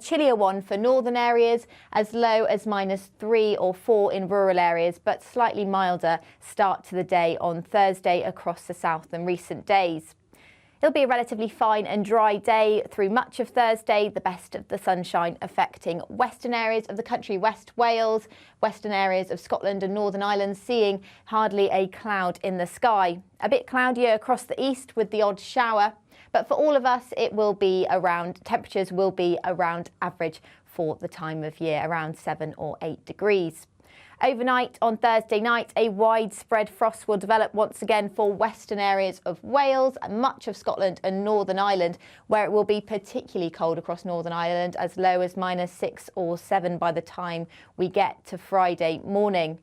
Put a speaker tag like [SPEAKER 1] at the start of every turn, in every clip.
[SPEAKER 1] chillier one for northern areas, as low as -3 or 4 in rural areas, but slightly milder start to the day on Thursday across the south than recent days. It'll be a relatively fine and dry day through much of Thursday, the best of the sunshine affecting western areas of the country, West Wales, western areas of Scotland and Northern Ireland, seeing hardly a cloud in the sky. A bit cloudier across the east with the odd shower, but for all of us temperatures will be around average for the time of year, around 7 or 8 degrees. Overnight on Thursday night, a widespread frost will develop once again for western areas of Wales and much of Scotland and Northern Ireland, where it will be particularly cold across Northern Ireland, as low as -6 or 7 by the time we get to Friday morning.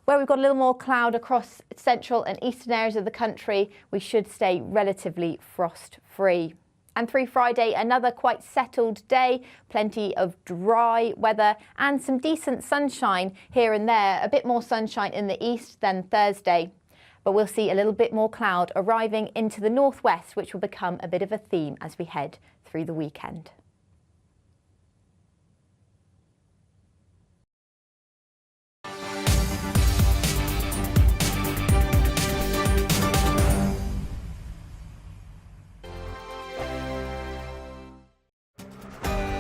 [SPEAKER 1] Where we've got a little more cloud across central and eastern areas of the country, we should stay relatively frost-free. And through Friday, another quite settled day, plenty of dry weather and some decent sunshine here and there, a bit more sunshine in the east than Thursday. But we'll see a little bit more cloud arriving into the northwest, which will become a bit of a theme as we head through the weekend.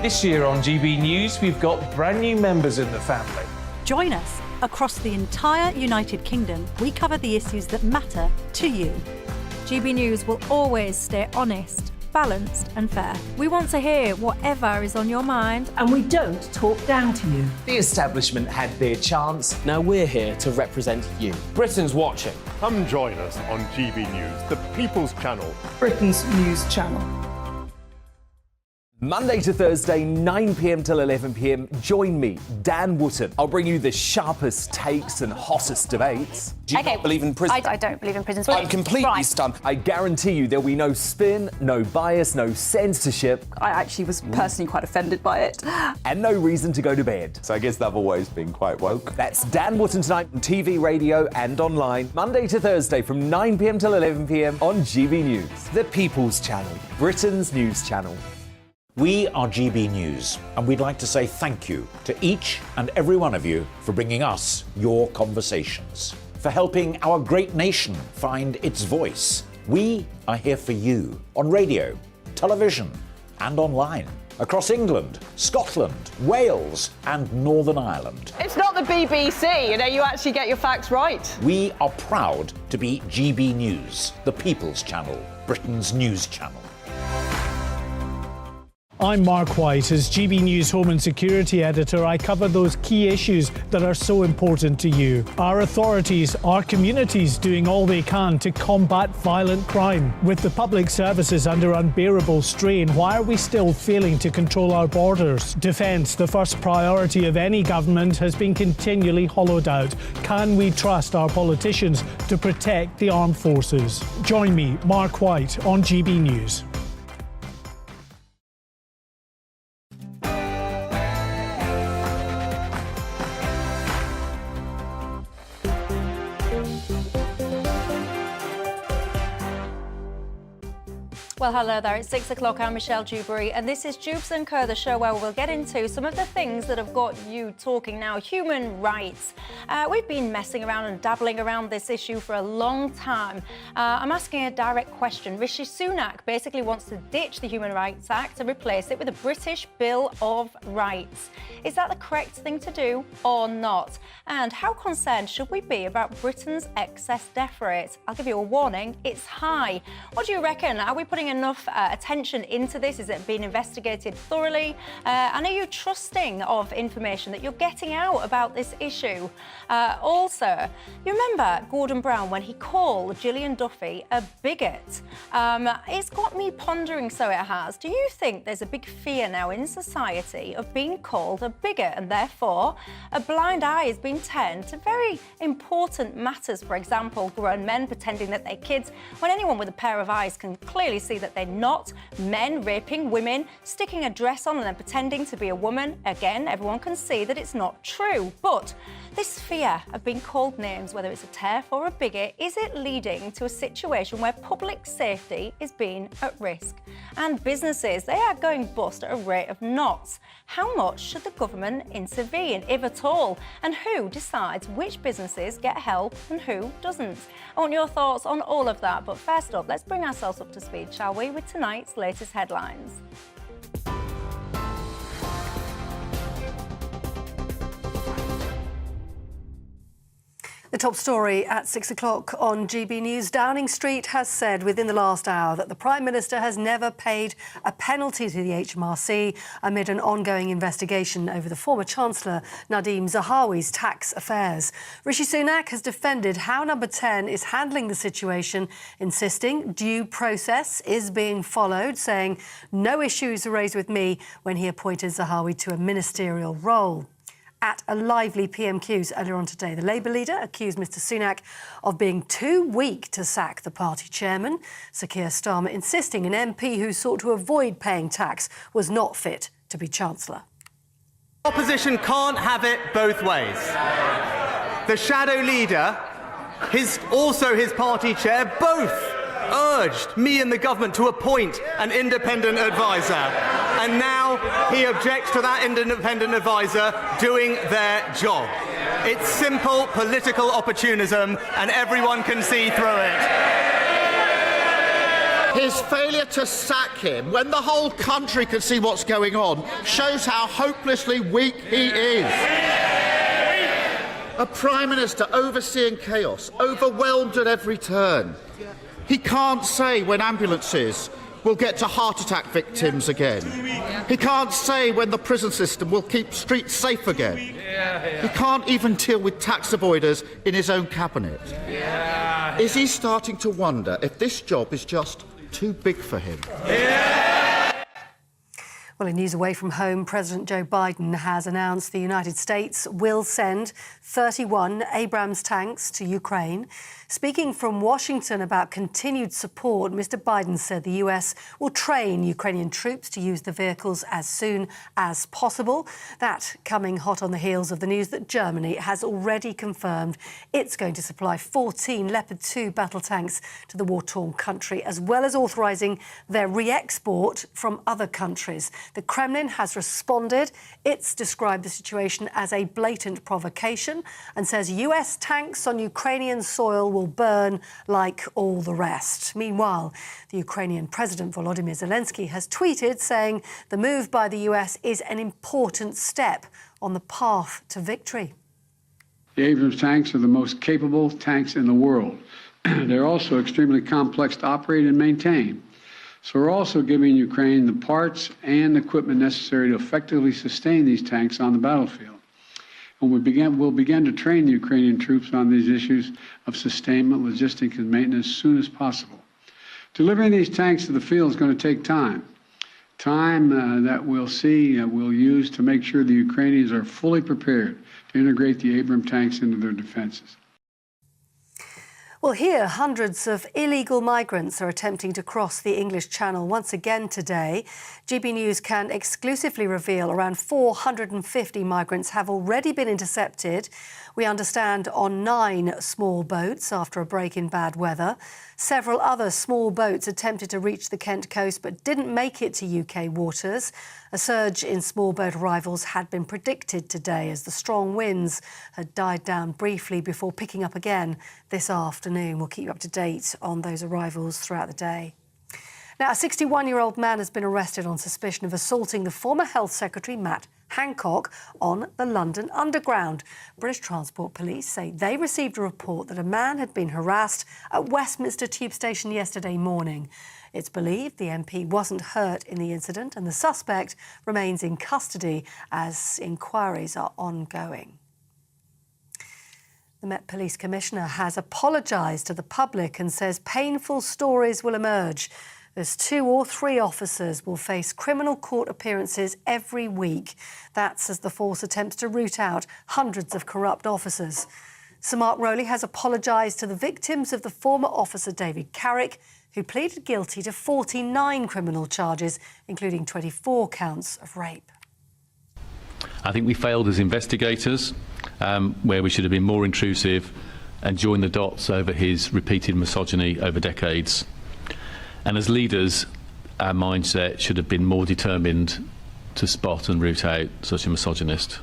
[SPEAKER 2] This year on GB News, we've got brand new members in the family.
[SPEAKER 3] Join us. Across the entire United Kingdom, we cover the issues that matter to you. GB News will always stay honest, balanced and fair. We want to hear whatever is on your mind.
[SPEAKER 4] And we don't talk down to you.
[SPEAKER 5] The establishment had their chance.
[SPEAKER 6] Now we're here to represent you.
[SPEAKER 7] Britain's watching.
[SPEAKER 8] Come join us on GB News, the People's Channel.
[SPEAKER 4] Britain's news channel.
[SPEAKER 5] Monday to Thursday, 9 p.m. till 11 p.m. Join me, Dan Wootton. I'll bring you the sharpest takes and hottest debates.
[SPEAKER 6] Do you not believe in prison?
[SPEAKER 9] I don't believe in prison.
[SPEAKER 6] I'm completely stunned.
[SPEAKER 5] I guarantee you there'll be no spin, no bias, no censorship.
[SPEAKER 9] I actually was personally quite offended by it.
[SPEAKER 5] And no reason to go to bed.
[SPEAKER 10] So I guess they've always been quite woke.
[SPEAKER 5] That's Dan Wootton tonight on TV, radio and online. Monday to Thursday from 9 p.m. till 11 p.m. on GB News. The People's Channel, Britain's news channel.
[SPEAKER 11] We are GB News, and we'd like to say thank you to each and every one of you for bringing us your conversations, for helping our great nation find its voice. We are here for you on radio, television, and online, across England, Scotland, Wales, and Northern Ireland.
[SPEAKER 12] It's not the BBC, you actually get your facts right.
[SPEAKER 11] We are proud to be GB News, the People's Channel, Britain's news channel.
[SPEAKER 13] I'm Mark White. As GB News Home and Security Editor, I cover those key issues that are so important to you. Our authorities, our communities doing all they can to combat violent crime. With the public services under unbearable strain, why are we still failing to control our borders? Defence, the first priority of any government, has been continually hollowed out. Can we trust our politicians to protect the armed forces? Join me, Mark White, on GB News.
[SPEAKER 3] Well, hello there. It's 6 o'clock. I'm Michelle Dewberry, and this is Dewbs & Co, the show where we'll get into some of the things that have got you talking now. Human rights. We've been messing around and dabbling around this issue for a long time. I'm asking a direct question. Rishi Sunak basically wants to ditch the Human Rights Act and replace it with a British Bill of Rights. Is that the correct thing to do or not? And how concerned should we be about Britain's excess death rate? I'll give you a warning, it's high. What do you reckon? Are we putting enough attention into this? Is it being investigated thoroughly? And are you trusting of information that you're getting out about this issue? Also, you remember Gordon Brown when he called Gillian Duffy a bigot? It's got me pondering, so it has. Do you think there's a big fear now in society of being called a bigot, and therefore a blind eye is being turned to very important matters? For example, grown men pretending that they're kids when anyone with a pair of eyes can clearly see that they're not. Men raping women, sticking a dress on and then pretending to be a woman. Again, everyone can see that it's not true. But this fear of being called names, whether it's a TERF or a bigot, is it leading to a situation where public safety is being at risk? And businesses, they are going bust at a rate of knots. How much should the government intervene, if at all? And who decides which businesses get help and who doesn't? I want your thoughts on all of that, but first up, let's bring ourselves up to speed, shall we, with tonight's latest headlines.
[SPEAKER 7] The top story at 6 o'clock on GB News. Downing Street has said within the last hour that the Prime Minister has never paid a penalty to the HMRC amid an ongoing investigation over the former Chancellor Nadhim Zahawi's tax affairs. Rishi Sunak has defended how Number 10 is handling the situation, insisting due process is being followed, saying no issues were raised with me when he appointed Zahawi to a ministerial role. At a lively PMQs earlier on today, the Labour leader accused Mr Sunak of being too weak to sack the party chairman. Sir Keir Starmer insisting an MP who sought to avoid paying tax was not fit to be Chancellor.
[SPEAKER 14] Opposition can't have it both ways. The shadow leader, also his party chair, both urged me and the government to appoint an independent advisor. And now he objects to that independent advisor doing their job. It's simple political opportunism, and everyone can see through it.
[SPEAKER 15] His failure to sack him, when the whole country can see what's going on, shows how hopelessly weak he is. A Prime Minister overseeing chaos, overwhelmed at every turn. He can't say when ambulances will get to heart attack victims again. He can't say when the prison system will keep streets safe again. He can't even deal with tax avoiders in his own cabinet. Is he starting to wonder if this job is just too big for him?
[SPEAKER 7] Well, in news away from home, President Joe Biden has announced the United States will send 31 Abrams tanks to Ukraine. Speaking from Washington about continued support, Mr Biden said the US will train Ukrainian troops to use the vehicles as soon as possible. That coming hot on the heels of the news that Germany has already confirmed it's going to supply 14 Leopard 2 battle tanks to the war-torn country, as well as authorising their re-export from other countries. The Kremlin has responded. It's described the situation as a blatant provocation and says US tanks on Ukrainian soil will burn like all the rest. Meanwhile, the Ukrainian President Volodymyr Zelensky has tweeted saying the move by the US is an important step on the path to victory.
[SPEAKER 16] The Abrams tanks are the most capable tanks in the world. They're also extremely complex to operate and maintain. So we're also giving Ukraine the parts and equipment necessary to effectively sustain these tanks on the battlefield. And we'll begin to train the Ukrainian troops on these issues of sustainment, logistics, and maintenance as soon as possible. Delivering these tanks to the field is going to take time. Time that we'll use to make sure the Ukrainians are fully prepared to integrate the Abrams tanks into their defenses.
[SPEAKER 7] Well, here, hundreds of illegal migrants are attempting to cross the English Channel once again today. GB News can exclusively reveal around 450 migrants have already been intercepted. We understand on 9 small boats after a break in bad weather. Several other small boats attempted to reach the Kent coast but didn't make it to UK waters. A surge in small boat arrivals had been predicted today as the strong winds had died down briefly before picking up again this afternoon. We'll keep you up to date on those arrivals throughout the day. Now, a 61-year-old man has been arrested on suspicion of assaulting the former Health Secretary, Matt Hancock, on the London Underground. British Transport Police say they received a report that a man had been harassed at Westminster Tube Station yesterday morning. It's believed the MP wasn't hurt in the incident and the suspect remains in custody as inquiries are ongoing. The Met Police Commissioner has apologised to the public and says painful stories will emerge as 2 or 3 officers will face criminal court appearances every week. That's as the force attempts to root out hundreds of corrupt officers. Sir Mark Rowley has apologised to the victims of the former officer David Carrick, who pleaded guilty to 49 criminal charges, including 24 counts of rape.
[SPEAKER 17] I think we failed as investigators, where we should have been more intrusive and joined the dots over his repeated misogyny over decades. And as leaders, our mindset should have been more determined to spot and root out such a misogynist.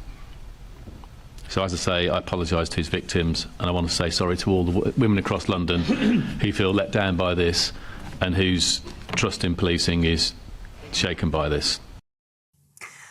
[SPEAKER 17] So, as I say, I apologise to his victims, and I want to say sorry to all the women across London who feel let down by this and whose trust in policing is shaken by this.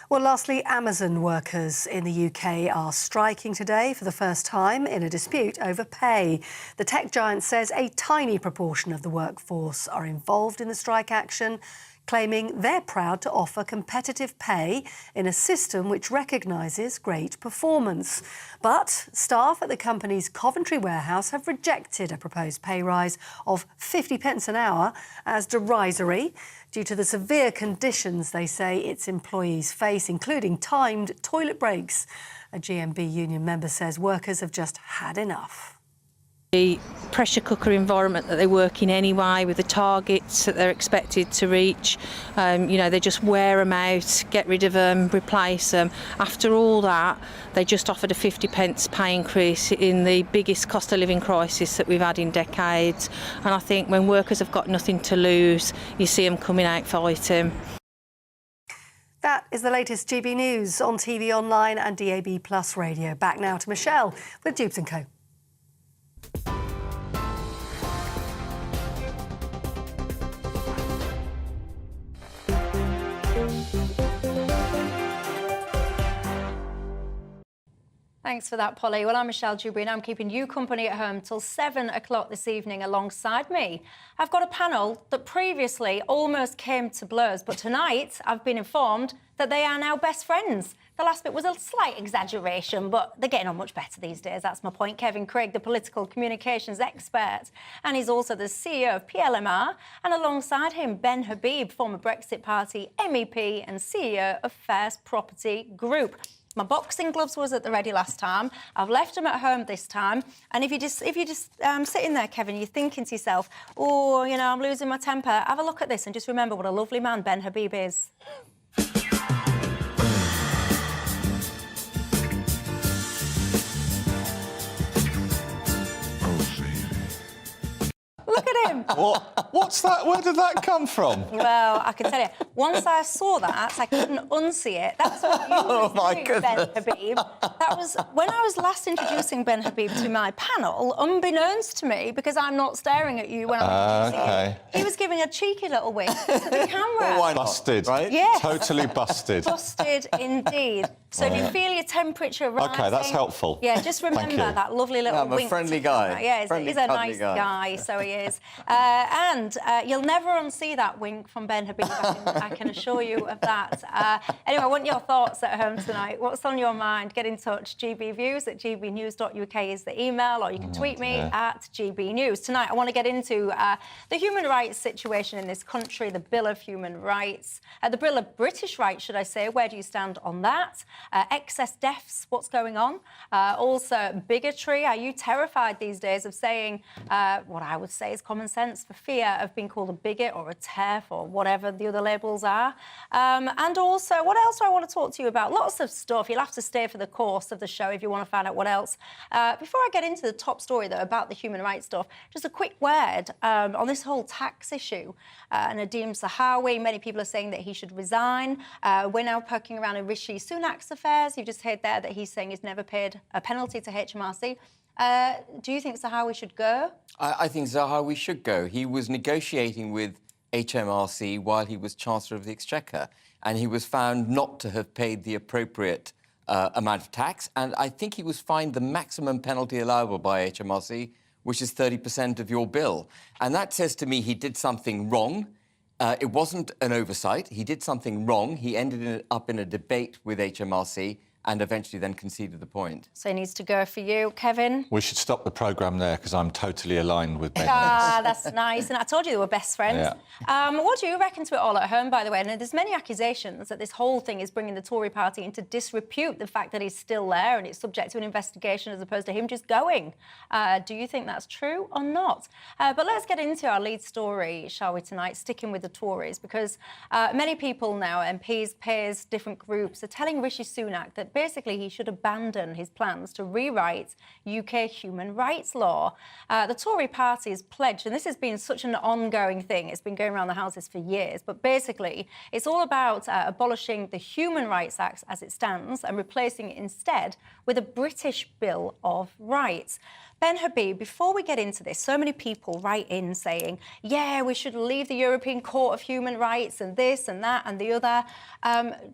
[SPEAKER 7] Well, lastly, Amazon workers in the UK are striking today for the first time in a dispute over pay. The tech giant says a tiny proportion of the workforce are involved in the strike action, claiming they're proud to offer competitive pay in a system which recognises great performance. But staff at the company's Coventry warehouse have rejected a proposed pay rise of 50 pence an hour as derisory due to the severe conditions they say its employees face, including timed toilet breaks. A GMB union member says workers have just had enough.
[SPEAKER 18] The pressure cooker environment that they work in anyway, with the targets that they're expected to reach, they just wear them out, get rid of them, replace them. After all that, they just offered a 50 pence pay increase in the biggest cost of living crisis that we've had in decades. And I think when workers have got nothing to lose, you see them coming out fighting.
[SPEAKER 7] That is the latest GB News on TV, online and DAB+ radio. Back now to Michelle with Dewbs & Co.
[SPEAKER 3] Thanks for that, Polly. Well, I'm Michelle Dewbs and I'm keeping you company at home till 7 o'clock this evening alongside me. I've got a panel that previously almost came to blows, but tonight I've been informed that they are now best friends. The last bit was a slight exaggeration, but they're getting on much better these days. That's my point. Kevin Craig, the political communications expert, and he's also the CEO of PLMR, and alongside him, Ben Habib, former Brexit Party MEP and CEO of First Property Group. My boxing gloves was at the ready last time. I've left them at home this time. And if you're just sitting there, Kevin, you're thinking to yourself, oh, I'm losing my temper, have a look at this and just remember what a lovely man Ben Habib is. Look at him.
[SPEAKER 10] What's that? Where did that come from?
[SPEAKER 3] Well, I can tell you, once I saw that, I couldn't unsee it. That's what you were doing, Ben Habib. That was when I was last introducing Ben Habib to my panel, unbeknownst to me, because I'm not staring at you when I'm introducing you. He was giving a cheeky little wink to the camera.
[SPEAKER 10] Well, why not? Busted, right?
[SPEAKER 3] Yes.
[SPEAKER 10] Totally busted.
[SPEAKER 3] Busted indeed. So if you feel your temperature rising...
[SPEAKER 10] OK, that's helpful.
[SPEAKER 3] Yeah, just remember that lovely little wink.
[SPEAKER 6] I'm a friendly guy.
[SPEAKER 3] Yeah, he's a nice guy, so he is. And you'll never unsee that wink from Ben Habib, I can assure you of that. Anyway, I want your thoughts at home tonight. What's on your mind? Get in touch. gbviews@gbnews.uk is the email, or you can tweet me at gbnews. Tonight, I want to get into the human rights situation in this country, the Bill of Human Rights, the Bill of British Rights, should I say. Where do you stand on that? Excess deaths, what's going on? Also, bigotry. Are you terrified these days of saying what I would say is common sense, for fear of being called a bigot or a TERF or whatever the other labels are? And also, what else do I want to talk to you about? Lots of stuff. You'll have to stay for the course of the show if you want to find out what else. Before I get into the top story, though, about the human rights stuff, just a quick word on this whole tax issue. Nadeem Zahawi, many people are saying that he should resign. We're now poking around in Rishi Sunak's affairs. You've just heard there that he's saying he's never paid a penalty to HMRC. Do you think Zahawi should go?
[SPEAKER 6] I think Zahawi should go. He was negotiating with HMRC while he was Chancellor of the Exchequer, and he was found not to have paid the appropriate amount of tax, and I think he was fined the maximum penalty allowable by HMRC, which is 30% of your bill. And that says to me he did something wrong. It wasn't an oversight. He did something wrong. He ended up in a debate with HMRC and eventually then conceded the point.
[SPEAKER 3] So he needs to go for you, Kevin?
[SPEAKER 10] We should stop the programme there, because I'm totally aligned with Ben.
[SPEAKER 3] That's nice. And I told you they were best friends.
[SPEAKER 10] Yeah.
[SPEAKER 3] What do you reckon to it all at home, by the way? And there's many accusations that this whole thing is bringing the Tory party into disrepute, the fact that he's still there and it's subject to an investigation as opposed to him just going. Do you think that's true or not? But let's get into our lead story, shall we, tonight, sticking with the Tories, because many people now, MPs, peers, different groups, are telling Rishi Sunak that that basically he should abandon his plans to rewrite UK human rights law. The Tory party has pledged, and this has been such an ongoing thing, it's been going around the Houses for years, but basically it's all about abolishing the Human Rights Act as it stands and replacing it instead with a British Bill of Rights. Ben Habib, before we get into this, so many people write in saying, yeah, we should leave the European Court of Human Rights and this and that and the other.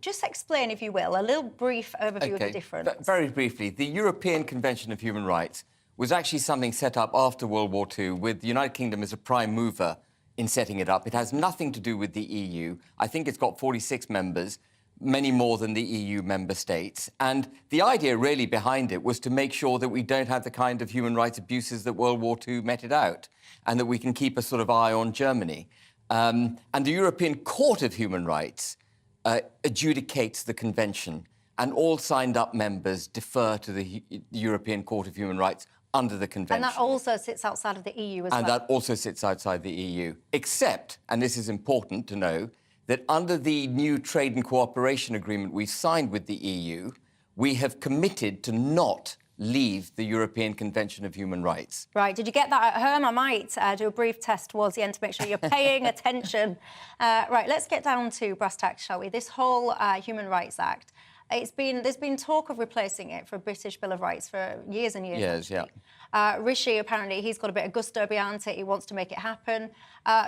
[SPEAKER 3] Just explain, if you will, a little brief overview of the difference.
[SPEAKER 6] Very briefly, the European Convention of Human Rights was actually something set up after World War II with the United Kingdom as a prime mover in setting it up. It has nothing to do with the EU. I think it's got 46 members, many more than the EU member states. And the idea really behind it was to make sure that we don't have the kind of human rights abuses that World War II meted out, and that we can keep a sort of eye on Germany. And the European Court of Human Rights adjudicates the convention, and all signed-up members defer to the European Court of Human Rights under the convention.
[SPEAKER 3] And that also sits outside of the EU as well.
[SPEAKER 6] And that also sits outside the EU, except, and this is important to know, that under the new trade and cooperation agreement we signed with the EU, we have committed to not leave the European Convention of Human Rights.
[SPEAKER 3] Right, did you get that at home? I might do a brief test towards the end to make sure you're paying attention. Right, let's get down to brass tacks, shall we? This whole Human Rights Act, there's been talk of replacing it for a British Bill of Rights for years and years.
[SPEAKER 6] Yes, yeah.
[SPEAKER 3] Rishi, apparently, he's got a bit of gusto behind it. He wants to make it happen.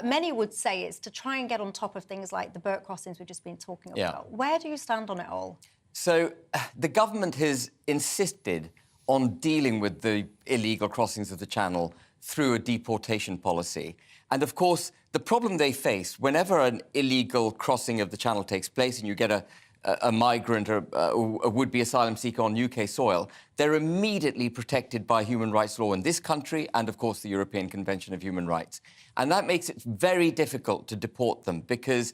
[SPEAKER 3] Many would say it's to try and get on top of things like the boat crossings we've just been talking about. Where do you stand on it all?
[SPEAKER 6] So the government has insisted on dealing with the illegal crossings of the Channel through a deportation policy. And, of course, the problem they face, whenever an illegal crossing of the Channel takes place and you get a migrant or a would-be asylum seeker on UK soil, they're immediately protected by human rights law in this country and, of course, the European Convention of Human Rights. And that makes it very difficult to deport them because,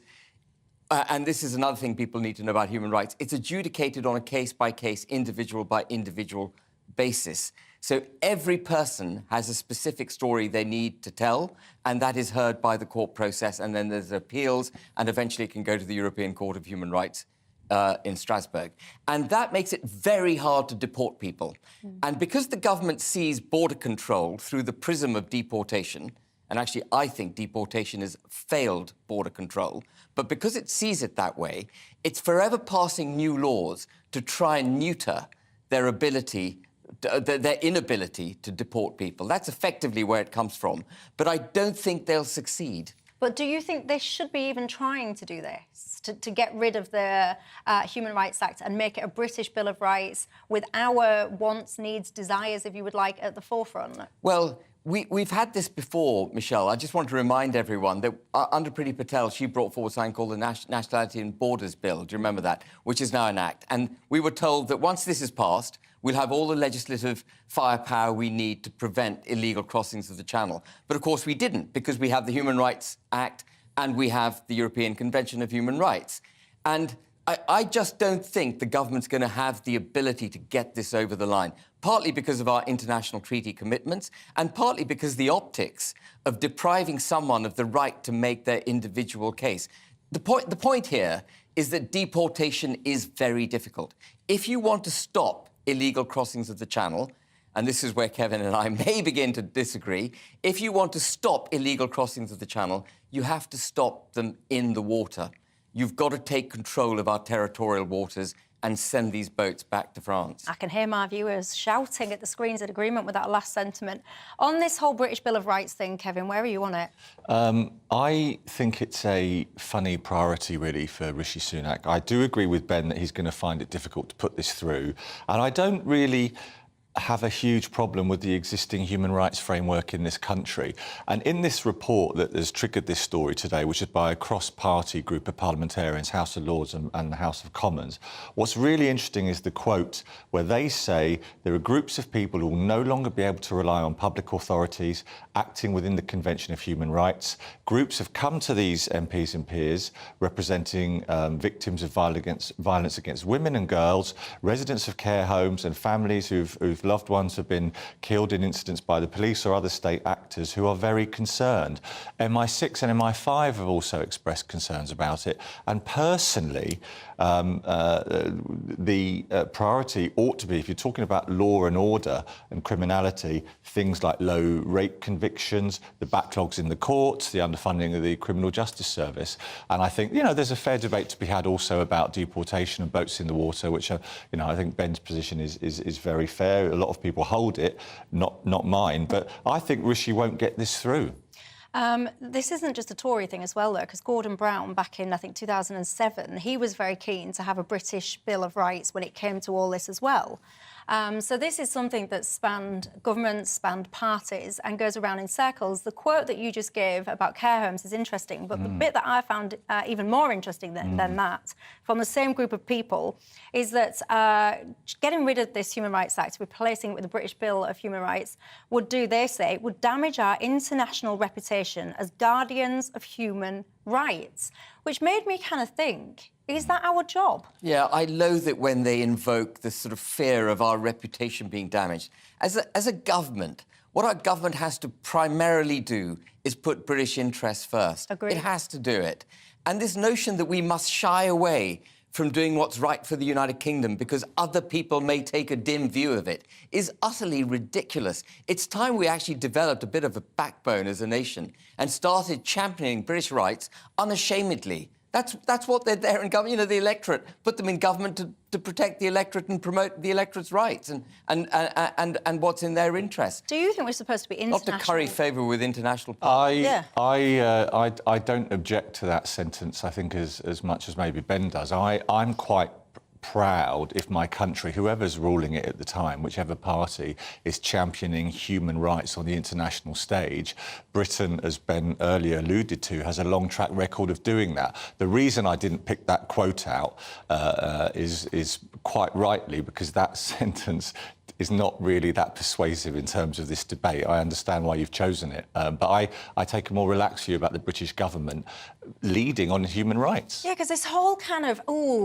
[SPEAKER 6] and this is another thing people need to know about human rights, it's adjudicated on a case-by-case, individual-by-individual basis. So every person has a specific story they need to tell, and that is heard by the court process, and then there's appeals, and eventually it can go to the European Court of Human Rights in Strasbourg. And that makes it very hard to deport people. And because the government sees border control through the prism of deportation, and actually I think deportation is failed border control, but because it sees it that way, it's forever passing new laws to try and neuter their ability, their inability to deport people. That's effectively where it comes from. But I don't think they'll succeed.
[SPEAKER 3] But do you think they should be even trying to do this, to get rid of the Human Rights Act and make it a British Bill of Rights with our wants, needs, desires, if you would like, at the forefront?
[SPEAKER 6] Well, we've had this before, Michelle. I just want to remind everyone that under Priti Patel, she brought forward something called the Nationality and Borders Bill. Do you remember that? Which is now an act. And we were told that once this is passed, we'll have all the legislative firepower we need to prevent illegal crossings of the Channel. But, of course, we didn't, because we have the Human Rights Act and we have the European Convention of Human Rights. And I just don't think the government's going to have the ability to get this over the line, partly because of our international treaty commitments and partly because the optics of depriving someone of the right to make their individual case. The point here is that deportation is very difficult. If you want to stop illegal crossings of the Channel, and this is where Kevin and I may begin to disagree, if you want to stop illegal crossings of the Channel, you have to stop them in the water. You've got to take control of our territorial waters and send these boats back to France.
[SPEAKER 3] I can hear my viewers shouting at the screens in agreement with that last sentiment. On this whole British Bill of Rights thing, Kevin, where are you on it?
[SPEAKER 10] I think it's a funny priority, really, for Rishi Sunak. I do agree with Ben that he's going to find it difficult to put this through. And I don't really have a huge problem with the existing human rights framework in this country. And in this report that has triggered this story today, which is by a cross-party group of parliamentarians, House of Lords and the House of Commons, what's really interesting is the quote where they say there are groups of people who will no longer be able to rely on public authorities acting within the Convention of Human Rights. Groups have come to these MPs and peers representing victims of violence against women and girls, residents of care homes and families whose loved ones have been killed in incidents by the police or other state actors who are very concerned. MI6 and MI5 have also expressed concerns about it. And personally, the priority ought to be, if you're talking about law and order and criminality, things like low rape convictions, the backlogs in the courts, the underfunding of the criminal justice service. And I think, there's a fair debate to be had also about deportation and boats in the water, which, I think Ben's position is very fair. A lot of people hold it, not mine. But I think Rishi won't get this through.
[SPEAKER 3] This isn't just a Tory thing as well, though, because Gordon Brown, back in, I think, 2007, he was very keen to have a British Bill of Rights when it came to all this as well. So this is something that spanned governments, spanned parties, and goes around in circles. The quote that you just gave about care homes is interesting, but the bit that I found even more interesting than that, from the same group of people, is that getting rid of this Human Rights Act, replacing it with the British Bill of Human Rights, would damage our international reputation as guardians of human rights, which made me kind of think, is that our job?
[SPEAKER 6] Yeah, I loathe it when they invoke this sort of fear of our reputation being damaged. As a government, what our government has to primarily do is put British interests first.
[SPEAKER 3] Agreed.
[SPEAKER 6] It has to do it. And this notion that we must shy away from doing what's right for the United Kingdom because other people may take a dim view of it is utterly ridiculous. It's time we actually developed a bit of a backbone as a nation and started championing British rights unashamedly. That's what they're there in government. The electorate put them in government to protect the electorate and promote the electorate's rights and what's in their interest.
[SPEAKER 3] Do you think we're supposed to be international?
[SPEAKER 6] Not to curry favour with international partners.
[SPEAKER 10] I don't object to that sentence, I think, as much as maybe Ben does. I'm quite proud if my country, whoever's ruling it at the time, whichever party, is championing human rights on the international stage. Britain, as Ben earlier alluded to, has a long track record of doing that. The reason I didn't pick that quote out is quite rightly because that sentence is not really that persuasive in terms of this debate. I understand why you've chosen it, but I take a more relaxed view about the British government leading on human rights.
[SPEAKER 3] Yeah, because this whole kind of,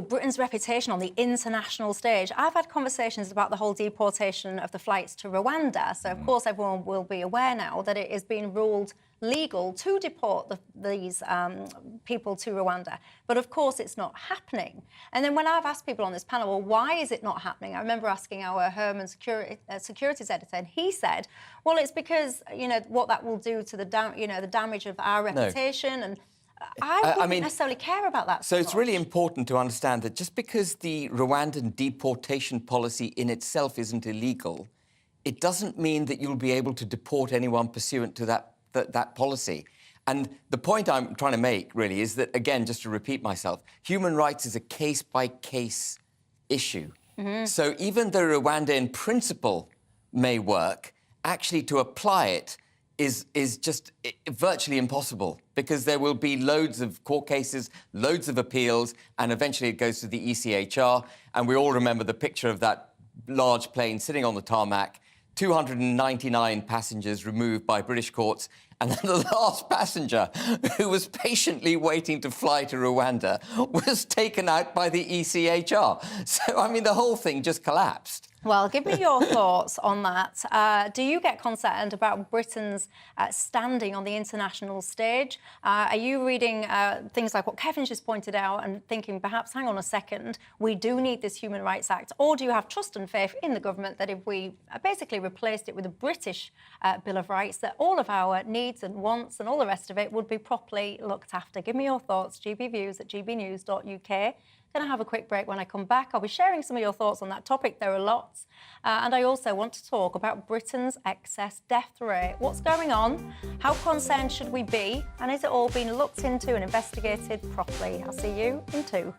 [SPEAKER 3] Britain's reputation on the international stage. I've had conversations about the whole deportation of the flights to Rwanda. So, of course, everyone will be aware now that it is being ruled legal to deport these people to Rwanda. But, of course, it's not happening. And then when I've asked people on this panel, well, why is it not happening? I remember asking our Home and Securities editor, and he said, well, it's because, what that will do to the damage of our reputation. And I wouldn't necessarily care about that.
[SPEAKER 6] So it's really important to understand that just because the Rwandan deportation policy in itself isn't illegal, it doesn't mean that you'll be able to deport anyone pursuant to that policy. And the point I'm trying to make, really, is that, again, just to repeat myself, human rights is a case-by-case issue. So even though Rwanda in principle may work, actually to apply it is just virtually impossible because there will be loads of court cases, loads of appeals, and eventually it goes to the ECHR. And we all remember the picture of that large plane sitting on the tarmac, 299 passengers removed by British courts, and then the last passenger, who was patiently waiting to fly to Rwanda, was taken out by the ECHR. So, the whole thing just collapsed.
[SPEAKER 3] Well, give me your thoughts on that. Do you get concerned about Britain's standing on the international stage? Are you reading things like what Kevin's just pointed out and thinking, perhaps, hang on a second, we do need this Human Rights Act? Or do you have trust and faith in the government that if we basically replaced it with a British Bill of Rights, that all of our needs and wants and all the rest of it would be properly looked after? Give me your thoughts, gbviews@gbnews.uk. Going to have a quick break. When I come back, I'll be sharing some of your thoughts on that topic. There are lots. And I also want to talk about Britain's excess death rate. What's going on? How concerned should we be? And is it all being looked into and investigated properly? I'll see you in 2.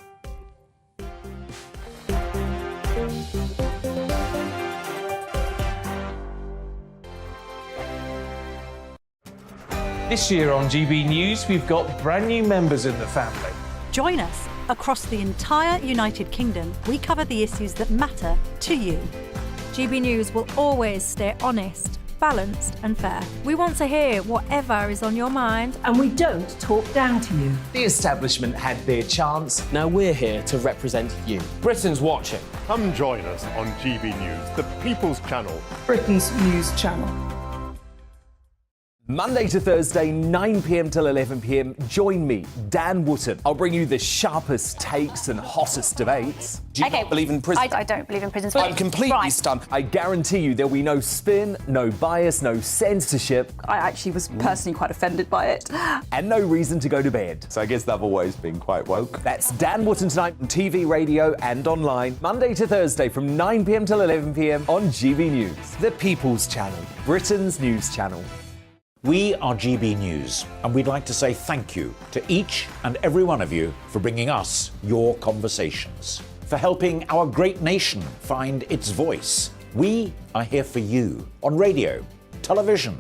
[SPEAKER 2] This year on GB News, we've got brand new members in the family.
[SPEAKER 19] Join us. Across the entire United Kingdom, we cover the issues that matter to you.
[SPEAKER 20] GB News will always stay honest, balanced and fair. We want to hear whatever is on your mind.
[SPEAKER 4] And we don't talk down to you.
[SPEAKER 5] The establishment had their chance.
[SPEAKER 21] Now we're here to represent you.
[SPEAKER 8] Britain's watching. Come join us on GB News, the People's Channel.
[SPEAKER 4] Britain's news channel.
[SPEAKER 5] Monday to Thursday, 9 p.m. till 11 p.m. Join me, Dan Wootton. I'll bring you the sharpest takes and hottest debates.
[SPEAKER 10] Do you not believe in prison?
[SPEAKER 9] I don't believe in prisons.
[SPEAKER 10] I'm completely
[SPEAKER 9] Right.
[SPEAKER 10] stunned.
[SPEAKER 5] I guarantee you there'll be no spin, no bias, no censorship.
[SPEAKER 9] I actually was personally quite offended by it.
[SPEAKER 5] And no reason to go to bed.
[SPEAKER 10] So I guess they've always been quite woke.
[SPEAKER 5] That's Dan Wootton tonight on TV, radio and online. Monday to Thursday from 9 p.m. till 11 p.m. on GB News. The People's Channel, Britain's news channel.
[SPEAKER 11] We are GB News, and we'd like to say thank you to each and every one of you for bringing us your conversations, for helping our great nation find its voice. We are here for you on radio, television,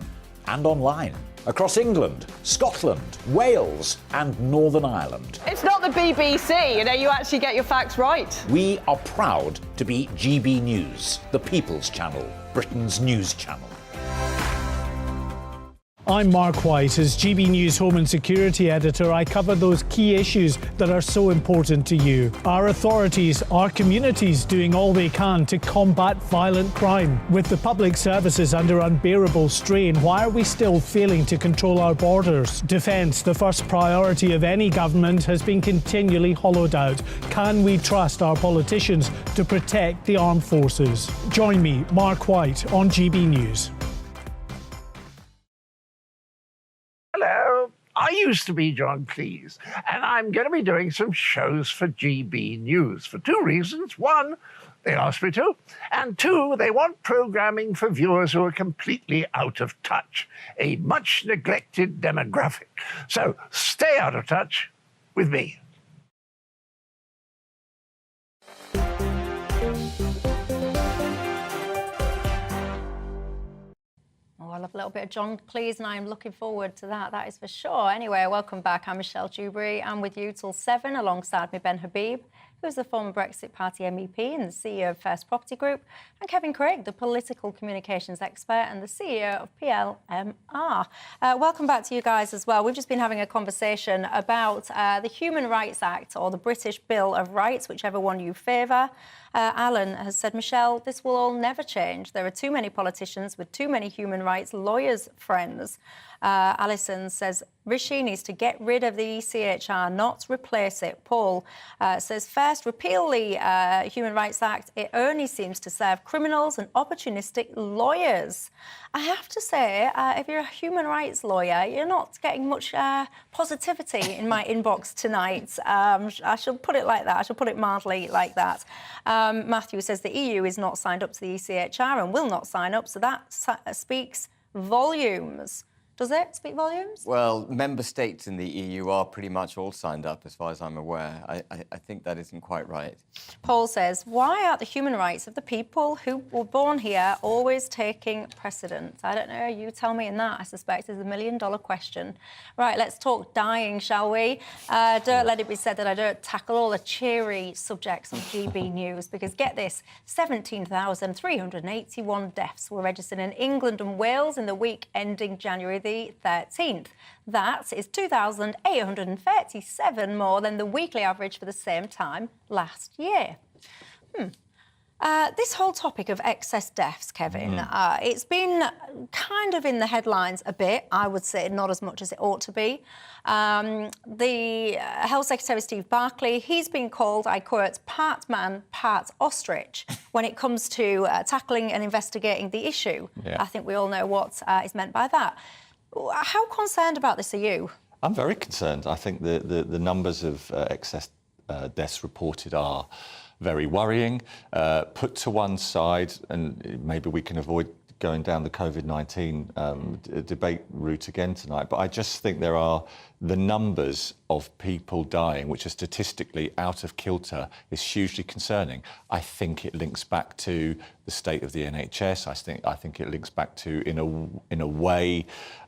[SPEAKER 11] and online, across England, Scotland, Wales, and Northern Ireland.
[SPEAKER 12] It's not the BBC, you actually get your facts right.
[SPEAKER 11] We are proud to be GB News, the People's Channel, Britain's news channel.
[SPEAKER 13] I'm Mark White. As GB News Home and Security Editor, I cover those key issues that are so important to you. Our authorities, our communities doing all they can to combat violent crime. With the public services under unbearable strain, why are we still failing to control our borders? Defence, the first priority of any government, has been continually hollowed out. Can we trust our politicians to protect the armed forces? Join me, Mark White, on GB News.
[SPEAKER 1] Hello, I used to be John Cleese, and I'm going to be doing some shows for GB News for two reasons. One, they asked me to, and two, they want programming for viewers who are completely out of touch, a much neglected demographic. So stay out of touch with me.
[SPEAKER 3] I love a little bit of John Cleese, and I'm looking forward to that. That is for sure. Anyway, welcome back. I'm Michelle Dewbs. I'm with you till 7, alongside me Ben Habib, who's the former Brexit Party MEP and the CEO of First Property Group, and Kevin Craig, the political communications expert and the CEO of PLMR. Welcome back to you guys as well. We've just been having a conversation about the Human Rights Act, or the British Bill of Rights, whichever one you favour. Alan has said, Michelle, this will all never change. There are too many politicians with too many human rights lawyers' friends. Alison says, Rishi needs to get rid of the ECHR, not replace it. Paul says, first, repeal the Human Rights Act. It only seems to serve criminals and opportunistic lawyers. I have to say, if you're a human rights lawyer, you're not getting much positivity in my inbox tonight. I shall put it like that. I shall put it mildly like that. Matthew says the EU is not signed up to the ECHR and will not sign up, so that speaks volumes. Does it speak volumes?
[SPEAKER 6] Well, member states in the EU are pretty much all signed up, as far as I'm aware. I think that isn't quite right.
[SPEAKER 3] Paul says, why are the human rights of the people who were born here always taking precedence? I don't know. You tell me in that, I suspect, is $1 million question. Right, let's talk dying, shall we? Don't let it be said that I don't tackle all the cheery subjects on GB News, because get this, 17,381 deaths were registered in England and Wales in the week ending January the 13th. That is 2,837 more than the weekly average for the same time last year. This whole topic of excess deaths, Kevin, it's been kind of in the headlines a bit, I would say, not as much as it ought to be. The Health Secretary, Steve Barclay, he's been called, I quote, part man, part ostrich when it comes to tackling and investigating the issue. Yeah. I think we all know what is meant by that. How concerned about this are you?
[SPEAKER 10] I'm very concerned. I think the numbers of excess deaths reported are very worrying. Put to one side, and maybe we can avoid going down the COVID-19 debate route again tonight, but I just think there are the numbers of people dying, which are statistically out of kilter, is hugely concerning. I think it links back to the state of the NHS. I think it links back to, in a way,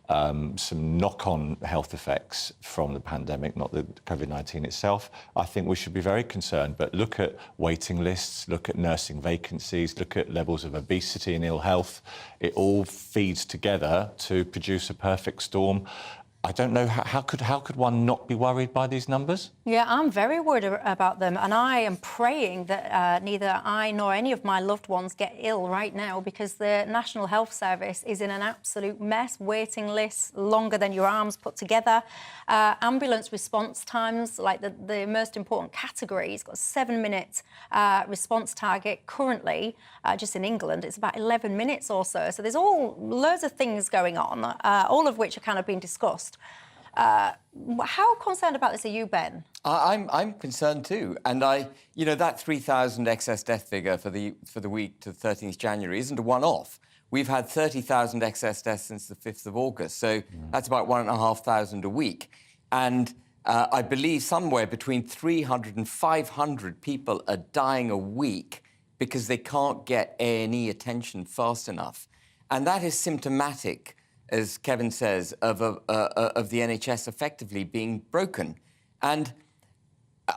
[SPEAKER 10] some knock-on health effects from the pandemic, not the COVID-19 itself. I think we should be very concerned, but look at waiting lists, look at nursing vacancies, look at levels of obesity and ill health. It all feeds together to produce a perfect storm. I don't know, how could one not be worried by these numbers?
[SPEAKER 3] Yeah, I'm very worried about them, and I am praying that neither I nor any of my loved ones get ill right now, because the National Health Service is in an absolute mess. Waiting lists longer than your arms put together. Ambulance response times, like the most important category, it's got a 7-minute response target currently. Just in England, it's about 11 minutes or so. So there's loads of things going on, all of which are kind of being discussed. How concerned about this are you, Ben?
[SPEAKER 6] I'm concerned too, and that 3,000 excess death figure for the week to 13th January isn't a one-off. We've had 30,000 excess deaths since the 5th of August, so that's about 1,500 a week, and I believe somewhere between 300 and 500 people are dying a week because they can't get A&E attention fast enough, and that is symptomatic, as Kevin says, of the NHS effectively being broken. And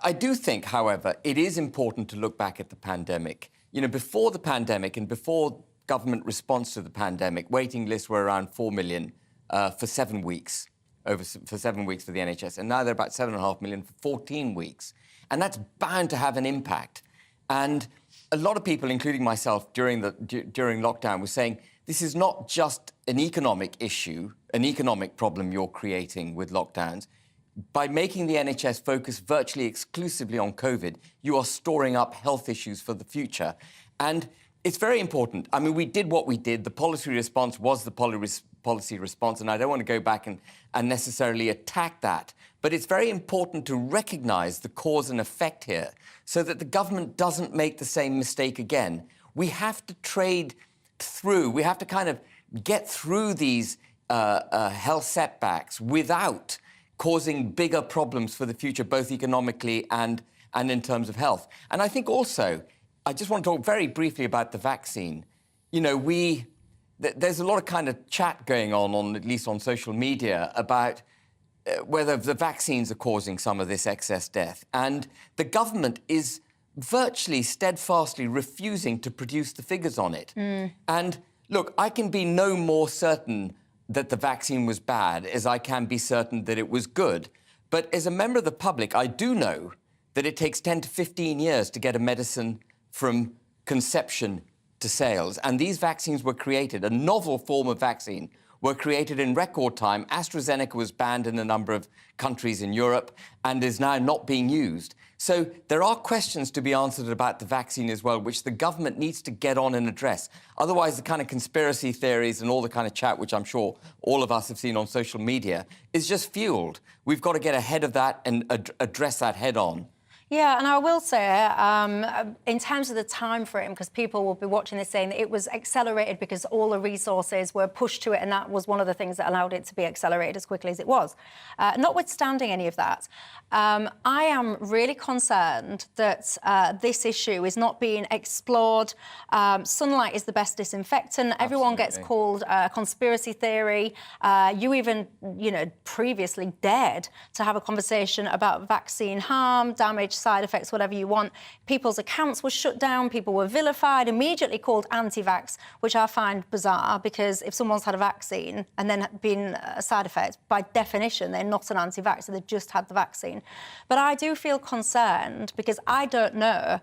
[SPEAKER 6] I do think, however, it is important to look back at the pandemic. Before the pandemic and before government response to the pandemic, waiting lists were around 4 million for 7 weeks, for 7 weeks for the NHS. And now they're about 7.5 million for 14 weeks. And that's bound to have an impact. And a lot of people, including myself, during lockdown were saying, this is not just an economic issue, an economic problem you're creating with lockdowns. By making the NHS focus virtually exclusively on COVID, you are storing up health issues for the future. And it's very important. I mean, we did what we did. The policy response was the policy response, and I don't want to go back and necessarily attack that. But it's very important to recognise the cause and effect here so that the government doesn't make the same mistake again. We have to trade through, we have to kind of get through these health setbacks without causing bigger problems for the future, both economically and in terms of health. And I think also, I just want to talk very briefly about the vaccine. There's a lot of kind of chat going on, at least on social media, about whether the vaccines are causing some of this excess death. And the government is virtually steadfastly refusing to produce the figures on it. And look, I can be no more certain that the vaccine was bad as I can be certain that it was good. But as a member of the public, I do know that it takes 10 to 15 years to get a medicine from conception to sales. And these vaccines were created, a novel form of vaccine, were created in record time. AstraZeneca was banned in a number of countries in Europe and is now not being used. So there are questions to be answered about the vaccine as well, which the government needs to get on and address. Otherwise, the kind of conspiracy theories and all the kind of chat, which I'm sure all of us have seen on social media, is just fueled. We've got to get ahead of that and address that head on.
[SPEAKER 3] Yeah, and I will say, in terms of the time frame, because people will be watching this saying that it was accelerated because all the resources were pushed to it, and that was one of the things that allowed it to be accelerated as quickly as it was. Notwithstanding any of that, I am really concerned that this issue is not being explored. Sunlight is the best disinfectant. Everyone gets called conspiracy theory. You even, previously dared to have a conversation about vaccine harm, damage, side effects, whatever you want. People's accounts were shut down, people were vilified, immediately called anti-vax, which I find bizarre, because if someone's had a vaccine and then been a side effect, by definition, they're not an anti-vaxxer, they've just had the vaccine. But I do feel concerned because I don't know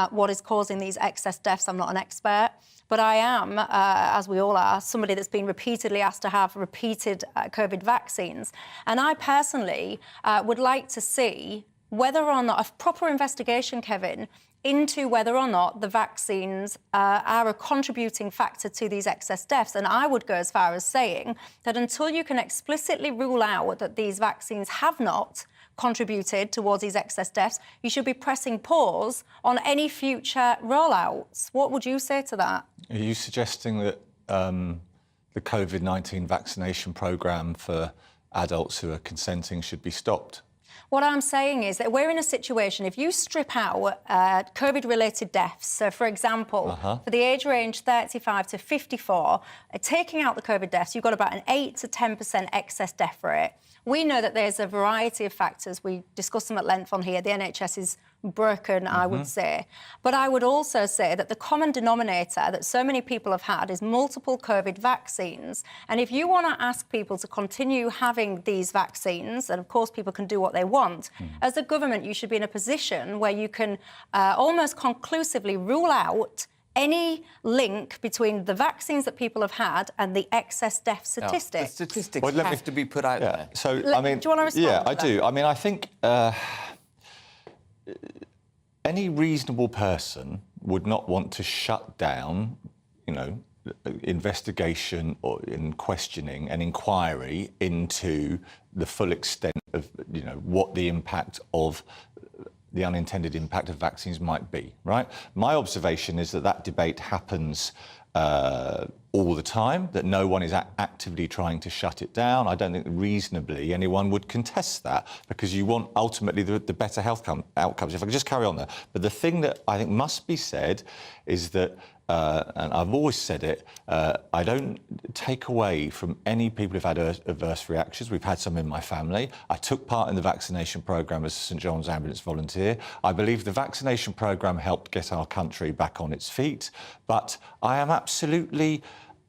[SPEAKER 3] what is causing these excess deaths. I'm not an expert. But I am, as we all are, somebody that's been repeatedly asked to have repeated COVID vaccines. And I personally would like to see whether or not a proper investigation, Kevin, into whether or not the vaccines are a contributing factor to these excess deaths. And I would go as far as saying that until you can explicitly rule out that these vaccines have not contributed towards these excess deaths, you should be pressing pause on any future rollouts. What would you say to that?
[SPEAKER 10] Are you suggesting that the COVID-19 vaccination programme for adults who are consenting should be stopped?
[SPEAKER 3] What I'm saying is that we're in a situation, if you strip out COVID-related deaths, so, for example, for the age range 35 to 54, taking out the COVID deaths, you've got about an 8 to 10% excess death rate. We know that there's a variety of factors. We discussed them at length on here. The NHS is broken, I would say. But I would also say that the common denominator that so many people have had is multiple COVID vaccines. And if you want to ask people to continue having these vaccines, and of course people can do what they want, as a government you should be in a position where you can almost conclusively rule out any link between the vaccines that people have had and the excess death statistics.
[SPEAKER 6] The statistics have to be put out there.
[SPEAKER 10] So,
[SPEAKER 3] I mean, do you want to respond?
[SPEAKER 10] Yeah, I do. I mean, I think any reasonable person would not want to shut down, you know, investigation or in questioning and inquiry into the full extent of, you know, what the impact of the unintended impact of vaccines might be, right? My observation is that that debate happens all the time, that no one is actively trying to shut it down. I don't think reasonably anyone would contest that, because you want ultimately the better health outcomes. If I could just carry on there. But the thing that I think must be said is that, and I've always said it, I don't take away from any people who've had adverse reactions. We've had some in my family. I took part in the vaccination programme as a St John's ambulance volunteer. I believe the vaccination programme helped get our country back on its feet. But I am absolutely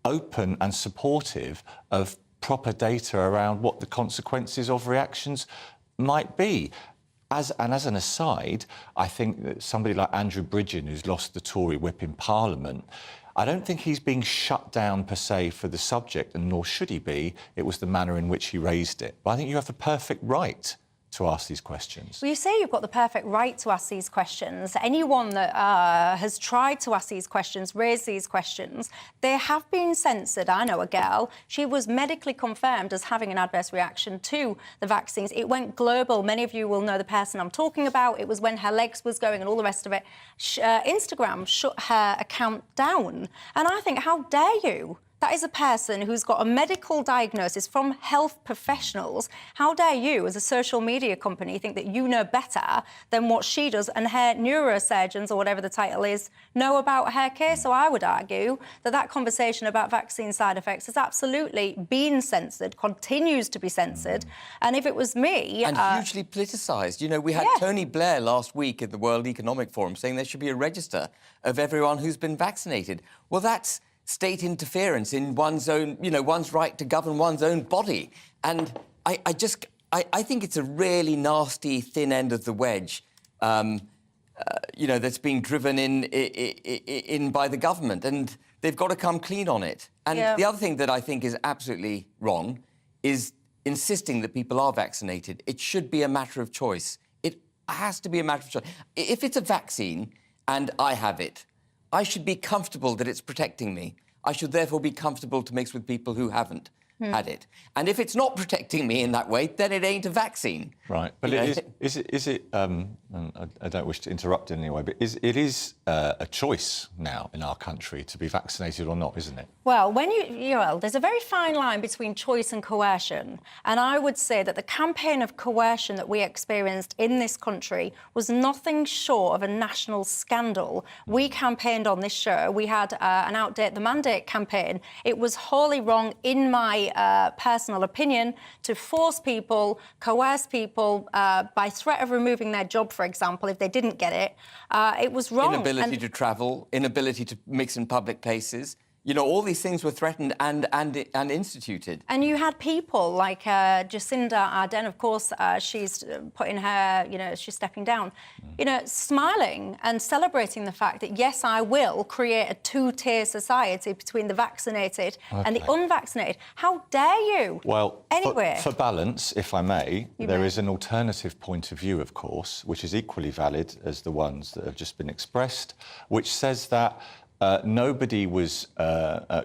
[SPEAKER 10] open and supportive of proper data around what the consequences of reactions might be. As an aside, I think that somebody like Andrew Bridgen, who's lost the Tory whip in Parliament, I don't think he's being shut down per se for the subject, and nor should he be. It was the manner in which he raised it. But I think you have the perfect right to ask these questions.
[SPEAKER 3] Well, you say you've got the perfect right to ask these questions. Anyone that has tried to ask these questions, raise these questions, they have been censored. I know a girl, she was medically confirmed as having an adverse reaction to the vaccines. It went global. Many of you will know the person I'm talking about. It was when her legs was going and all the rest of it. Instagram shut her account down. And I think, how dare you? That is a person who's got a medical diagnosis from health professionals. How dare you, as a social media company, think that you know better than what she does and her neurosurgeons, or whatever the title is, know about her case? So I would argue that that conversation about vaccine side effects has absolutely been censored, continues to be censored. And if it was me...
[SPEAKER 6] And hugely politicised. You know, we had Tony Blair last week at the World Economic Forum saying there should be a register of everyone who's been vaccinated. Well, that's state interference in one's own, you know, one's right to govern one's own body. And I think it's a really nasty thin end of the wedge, you know, that's being driven in by the government, and they've got to come clean on it. And the other thing that I think is absolutely wrong is insisting that people are vaccinated. It should be a matter of choice. It has to be a matter of choice. If it's a vaccine and I have it, I should be comfortable that it's protecting me. I should therefore be comfortable to mix with people who haven't had it. And if it's not protecting me in that way, then it ain't a vaccine.
[SPEAKER 10] Right. But is it I don't wish to interrupt in any way, but it is a choice now in our country to be vaccinated or not, isn't it?
[SPEAKER 3] Well, there's a very fine line between choice and coercion. And I would say that the campaign of coercion that we experienced in this country was nothing short of a national scandal. We campaigned on this show. We had an Outdate the Mandate campaign. It was wholly wrong, in my personal opinion, to force people, coerce people by threat of removing their job, for example, if they didn't get it. It was wrong.
[SPEAKER 6] Inability to travel, inability to mix in public places. You know, all these things were threatened and instituted.
[SPEAKER 3] And you had people like Jacinda Ardern, of course, she's putting her, you know, she's stepping down, you know, smiling and celebrating the fact that, yes, I will create a two-tier society between the vaccinated and the unvaccinated. How dare you?
[SPEAKER 10] Well,
[SPEAKER 3] anyway,
[SPEAKER 10] for balance, if I may, there is an alternative point of view, of course, which is equally valid as the ones that have just been expressed, which says that nobody was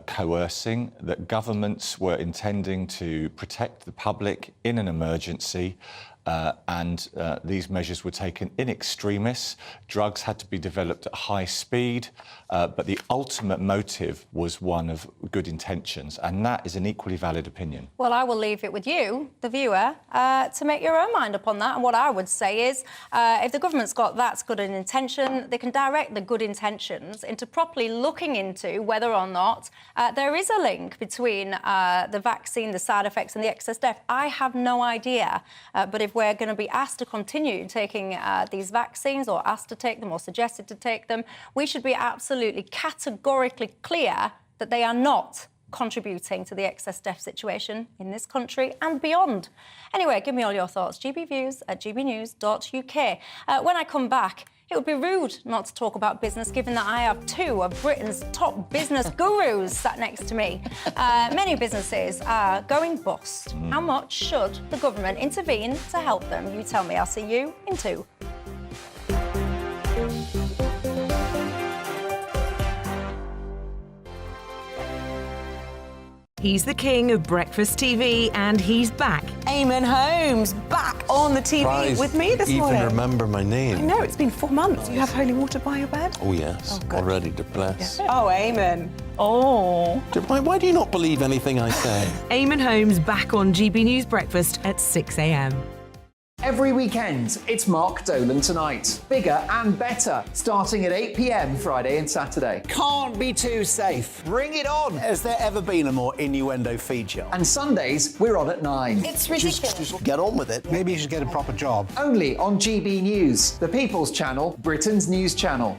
[SPEAKER 10] coercing, that governments were intending to protect the public in an emergency, and these measures were taken in extremis. Drugs had to be developed at high speed, but the ultimate motive was one of good intentions, and that is an equally valid opinion.
[SPEAKER 3] Well, I will leave it with you, the viewer, to make your own mind up on that. And what I would say is, if the government's got that's good an intention, they can direct the good intentions into properly looking into whether or not there is a link between the vaccine, the side effects and the excess death. I have no idea. But if if we're going to be asked to continue taking these vaccines, or asked to take them, or suggested to take them, we should be absolutely categorically clear that they are not contributing to the excess death situation in this country and beyond. Anyway, give me all your thoughts. gbviews@gbnews.uk. When I come back, it would be rude not to talk about business, given that I have two of Britain's top business gurus sat next to me. Many businesses are going bust. How much should the government intervene to help them? You tell me. I'll see you in 2.
[SPEAKER 14] He's the king of breakfast TV, and he's back. Eamon Holmes, back on the TV with me this morning.
[SPEAKER 22] Even remember my name.
[SPEAKER 14] I know, it's been 4 months. You have holy water by your bed?
[SPEAKER 22] Oh, yes. Already to bless.
[SPEAKER 14] Oh, Eamon. Oh.
[SPEAKER 22] Why do you not believe anything I say?
[SPEAKER 14] Eamon Holmes back on GB News Breakfast at 6 a.m.
[SPEAKER 23] Every weekend, it's Mark Dolan Tonight. Bigger and better, starting at 8 p.m. Friday and Saturday.
[SPEAKER 24] Can't be too safe. Bring it on. Has there ever been a more innuendo feature?
[SPEAKER 23] And Sundays, we're on at 9.
[SPEAKER 24] It's ridiculous. Just get on with it. Maybe you should get a proper job.
[SPEAKER 23] Only on GB News, the People's Channel, Britain's news channel.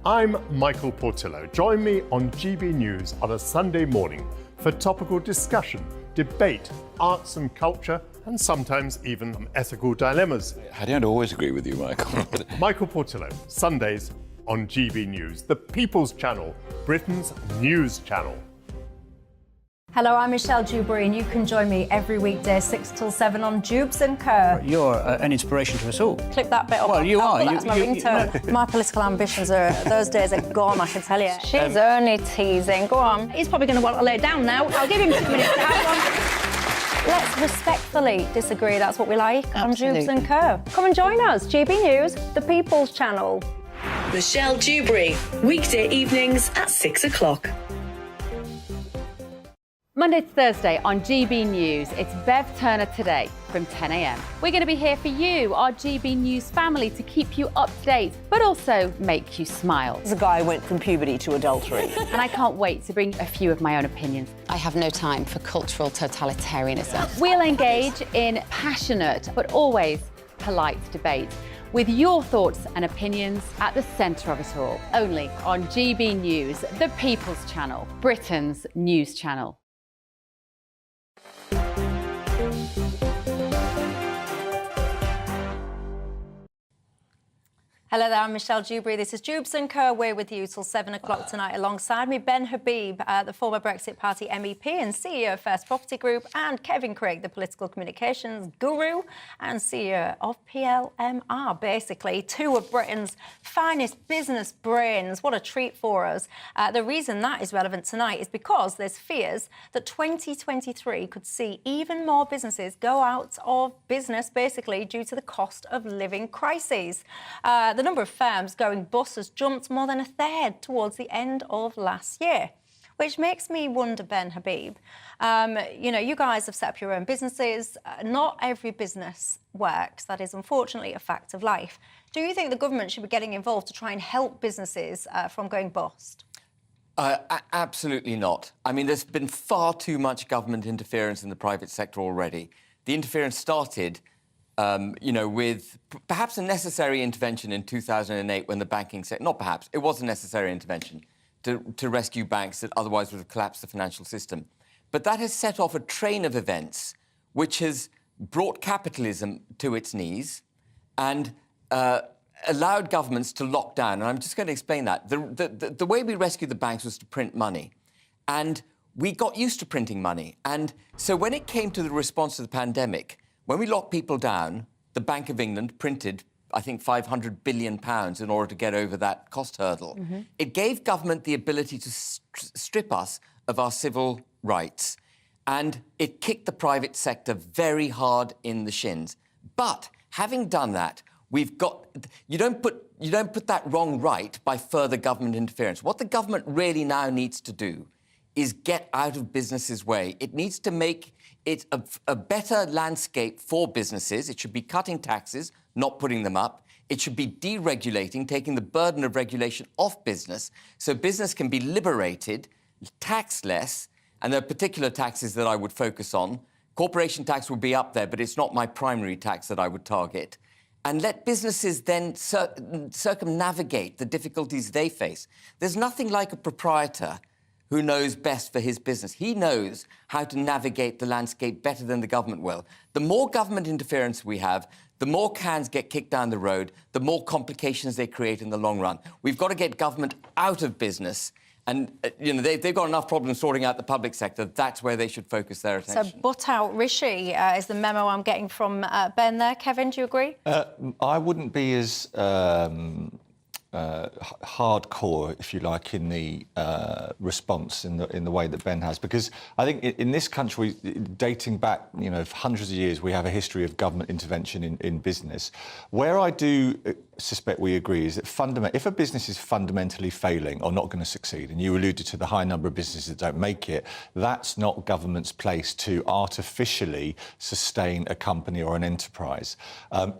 [SPEAKER 8] I'm Michael Portillo. Join me on GB News on a Sunday morning for topical discussion, debate, arts and culture, and sometimes even ethical dilemmas.
[SPEAKER 10] I don't always agree with you, Michael.
[SPEAKER 8] Michael Portillo, Sundays on GB News, the People's Channel, Britain's news channel.
[SPEAKER 3] Hello, I'm Michelle Dewberry, and you can join me every weekday 6 till 7 on Dewbs and Kerr.
[SPEAKER 24] You're an inspiration to us all.
[SPEAKER 3] Clip that bit up.
[SPEAKER 24] Well, you are.
[SPEAKER 3] That's my ringtone. My political ambitions those days are gone, I can tell you. She's only teasing. Go on. He's probably going to want to lay down now. I'll give him 2 minutes to have one. Let's respectfully disagree. That's what we like on Dewbs and Kerr. Come and join us. GB News, the People's Channel.
[SPEAKER 14] Michelle Dewberry, weekday evenings at 6 o'clock.
[SPEAKER 25] Monday to Thursday on GB News, it's Bev Turner Today from 10 a.m. We're going to be here for you, our GB News family, to keep you up to date, but also make you smile.
[SPEAKER 9] The guy went from puberty to adultery.
[SPEAKER 25] And I can't wait to bring a few of my own opinions.
[SPEAKER 26] I have no time for cultural totalitarianism.
[SPEAKER 25] We'll engage in passionate, but always polite debate, with your thoughts and opinions at the centre of it all. Only on GB News, the People's Channel, Britain's news channel.
[SPEAKER 3] Hello there, I'm Michelle Dewberry. This is Dewbs and Kerr. We're with you till 7 o'clock tonight. Alongside me, Ben Habib, the former Brexit Party MEP and CEO of First Property Group, and Kevin Craig, the political communications guru and CEO of PLMR. Basically, 2 of Britain's finest business brains. What a treat for us. The reason that is relevant tonight is because there's fears that 2023 could see even more businesses go out of business, basically, due to the cost of living crises. The number of firms going bust has jumped more than 1/3 towards the end of last year, which makes me wonder, Ben Habib, you guys have set up your own businesses. Not every business works. That is unfortunately a fact of life. Do you think the government should be getting involved to try and help businesses from going bust?
[SPEAKER 6] Absolutely not. I mean, there's been far too much government interference in the private sector already. The interference started with perhaps a necessary intervention in 2008 when the banking sector, not perhaps, it was a necessary intervention to rescue banks that otherwise would have collapsed the financial system. But that has set off a train of events which has brought capitalism to its knees and allowed governments to lock down. And I'm just going to explain that. The way we rescued the banks was to print money. And we got used to printing money. And so when it came to the response to the pandemic, when we locked people down, the Bank of England printed, I think, £500 billion in order to get over that cost hurdle. Mm-hmm. It gave government the ability to strip us of our civil rights, and it kicked the private sector very hard in the shins. But having done that, you don't put that wrong right by further government interference. What the government really now needs to do is get out of business's way. It needs to make it a better landscape for businesses. It should be cutting taxes, not putting them up. It should be deregulating, taking the burden of regulation off business, so business can be liberated, tax less, and there are particular taxes that I would focus on, Corporation tax will be up there, but it's not my primary tax that I would target. And let businesses then circumnavigate the difficulties they face. There's nothing like a proprietor who knows best for his business. He knows how to navigate the landscape better than the government will. The more government interference we have, the more cans get kicked down the road, the more complications they create in the long run. We've got to get government out of business. And, they've got enough problems sorting out the public sector. That's where they should focus their attention.
[SPEAKER 3] So, butt out Rishi is the memo I'm getting from Ben there. Kevin, do you agree?
[SPEAKER 10] I wouldn't be as hardcore, if you like, in the response in the way that Ben has, because I think in this country, dating back, hundreds of years, we have a history of government intervention in business. Where I do suspect we agree is that if a business is fundamentally failing or not going to succeed, and you alluded to the high number of businesses that don't make it, that's not government's place to artificially sustain a company or an enterprise.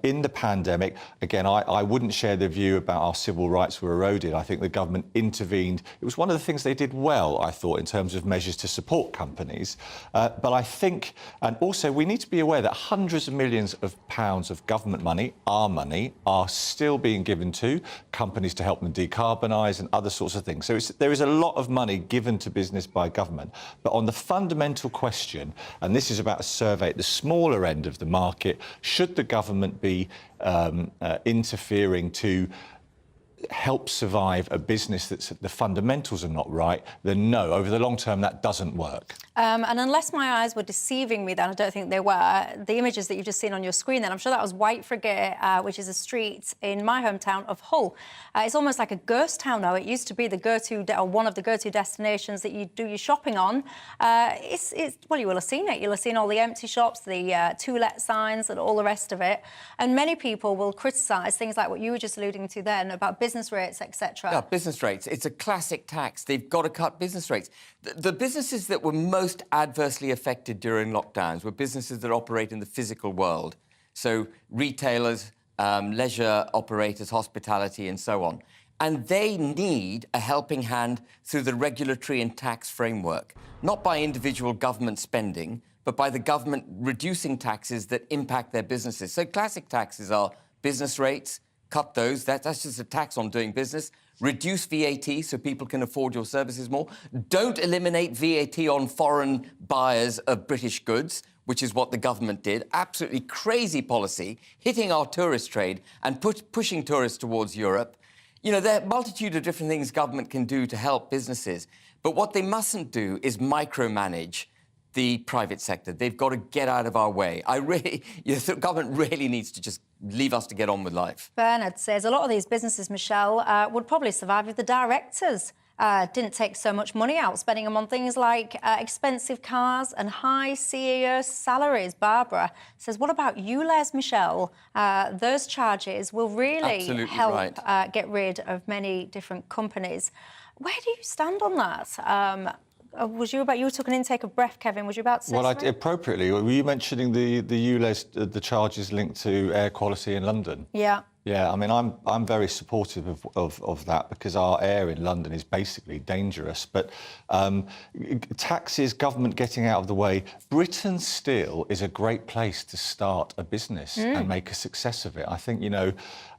[SPEAKER 10] In the pandemic, again, I wouldn't share the view about our civil rights were eroded. I think the government intervened. It was one of the things they did well, I thought, in terms of measures to support companies. But I think, and also we need to be aware that hundreds of millions of pounds of government money, our money, are still being given to companies to help them decarbonise and other sorts of things. So there is a lot of money given to business by government. But on the fundamental question, and this is about a survey at the smaller end of the market, should the government be interfering to help survive a business that's the fundamentals are not right, then no, over the long term, that doesn't work.
[SPEAKER 3] And unless my eyes were deceiving me, then I don't think they were. The images that you've just seen on your screen, then I'm sure that was White Frigate, which is a street in my hometown of Hull. It's almost like a ghost town now. It used to be the go-to, or one of the go-to destinations that you do your shopping on. Well, you will have seen it. You'll have seen all the empty shops, the to-let signs, and all the rest of it. And many people will criticise things like what you were just alluding to then about business rates, etc.
[SPEAKER 6] Yeah, business rates. It's a classic tax. They've got to cut business rates. The businesses that were most adversely affected during lockdowns were businesses that operate in the physical world. So retailers, leisure operators, hospitality, and so on. And they need a helping hand through the regulatory and tax framework, not by individual government spending, but by the government reducing taxes that impact their businesses. So classic taxes are business rates. Cut those. That's just a tax on doing business. Reduce VAT so people can afford your services more. Don't eliminate VAT on foreign buyers of British goods, which is what the government did. Absolutely crazy policy, hitting our tourist trade and pushing tourists towards Europe. There are a multitude of different things government can do to help businesses. But what they mustn't do is micromanage the private sector. They've got to get out of our way. The government really needs to just leave us to get on with life.
[SPEAKER 3] Bernard says a lot of these businesses, Michelle, would probably survive if the directors didn't take so much money out, spending them on things like expensive cars and high CEO salaries. Barbara says, what about you, Les, Michelle? Those charges will really
[SPEAKER 6] Absolutely
[SPEAKER 3] help get rid of many different companies. Where do you stand on that? You were took an intake of breath, Kevin. Was you about to say something?
[SPEAKER 10] Appropriately, were you mentioning the ULEZ, the charges linked to air quality in London?
[SPEAKER 3] Yeah.
[SPEAKER 10] Yeah, I mean, I'm very supportive of that because our air in London is basically dangerous. But taxes, government getting out of the way, Britain still is a great place to start a business and make a success of it. I think,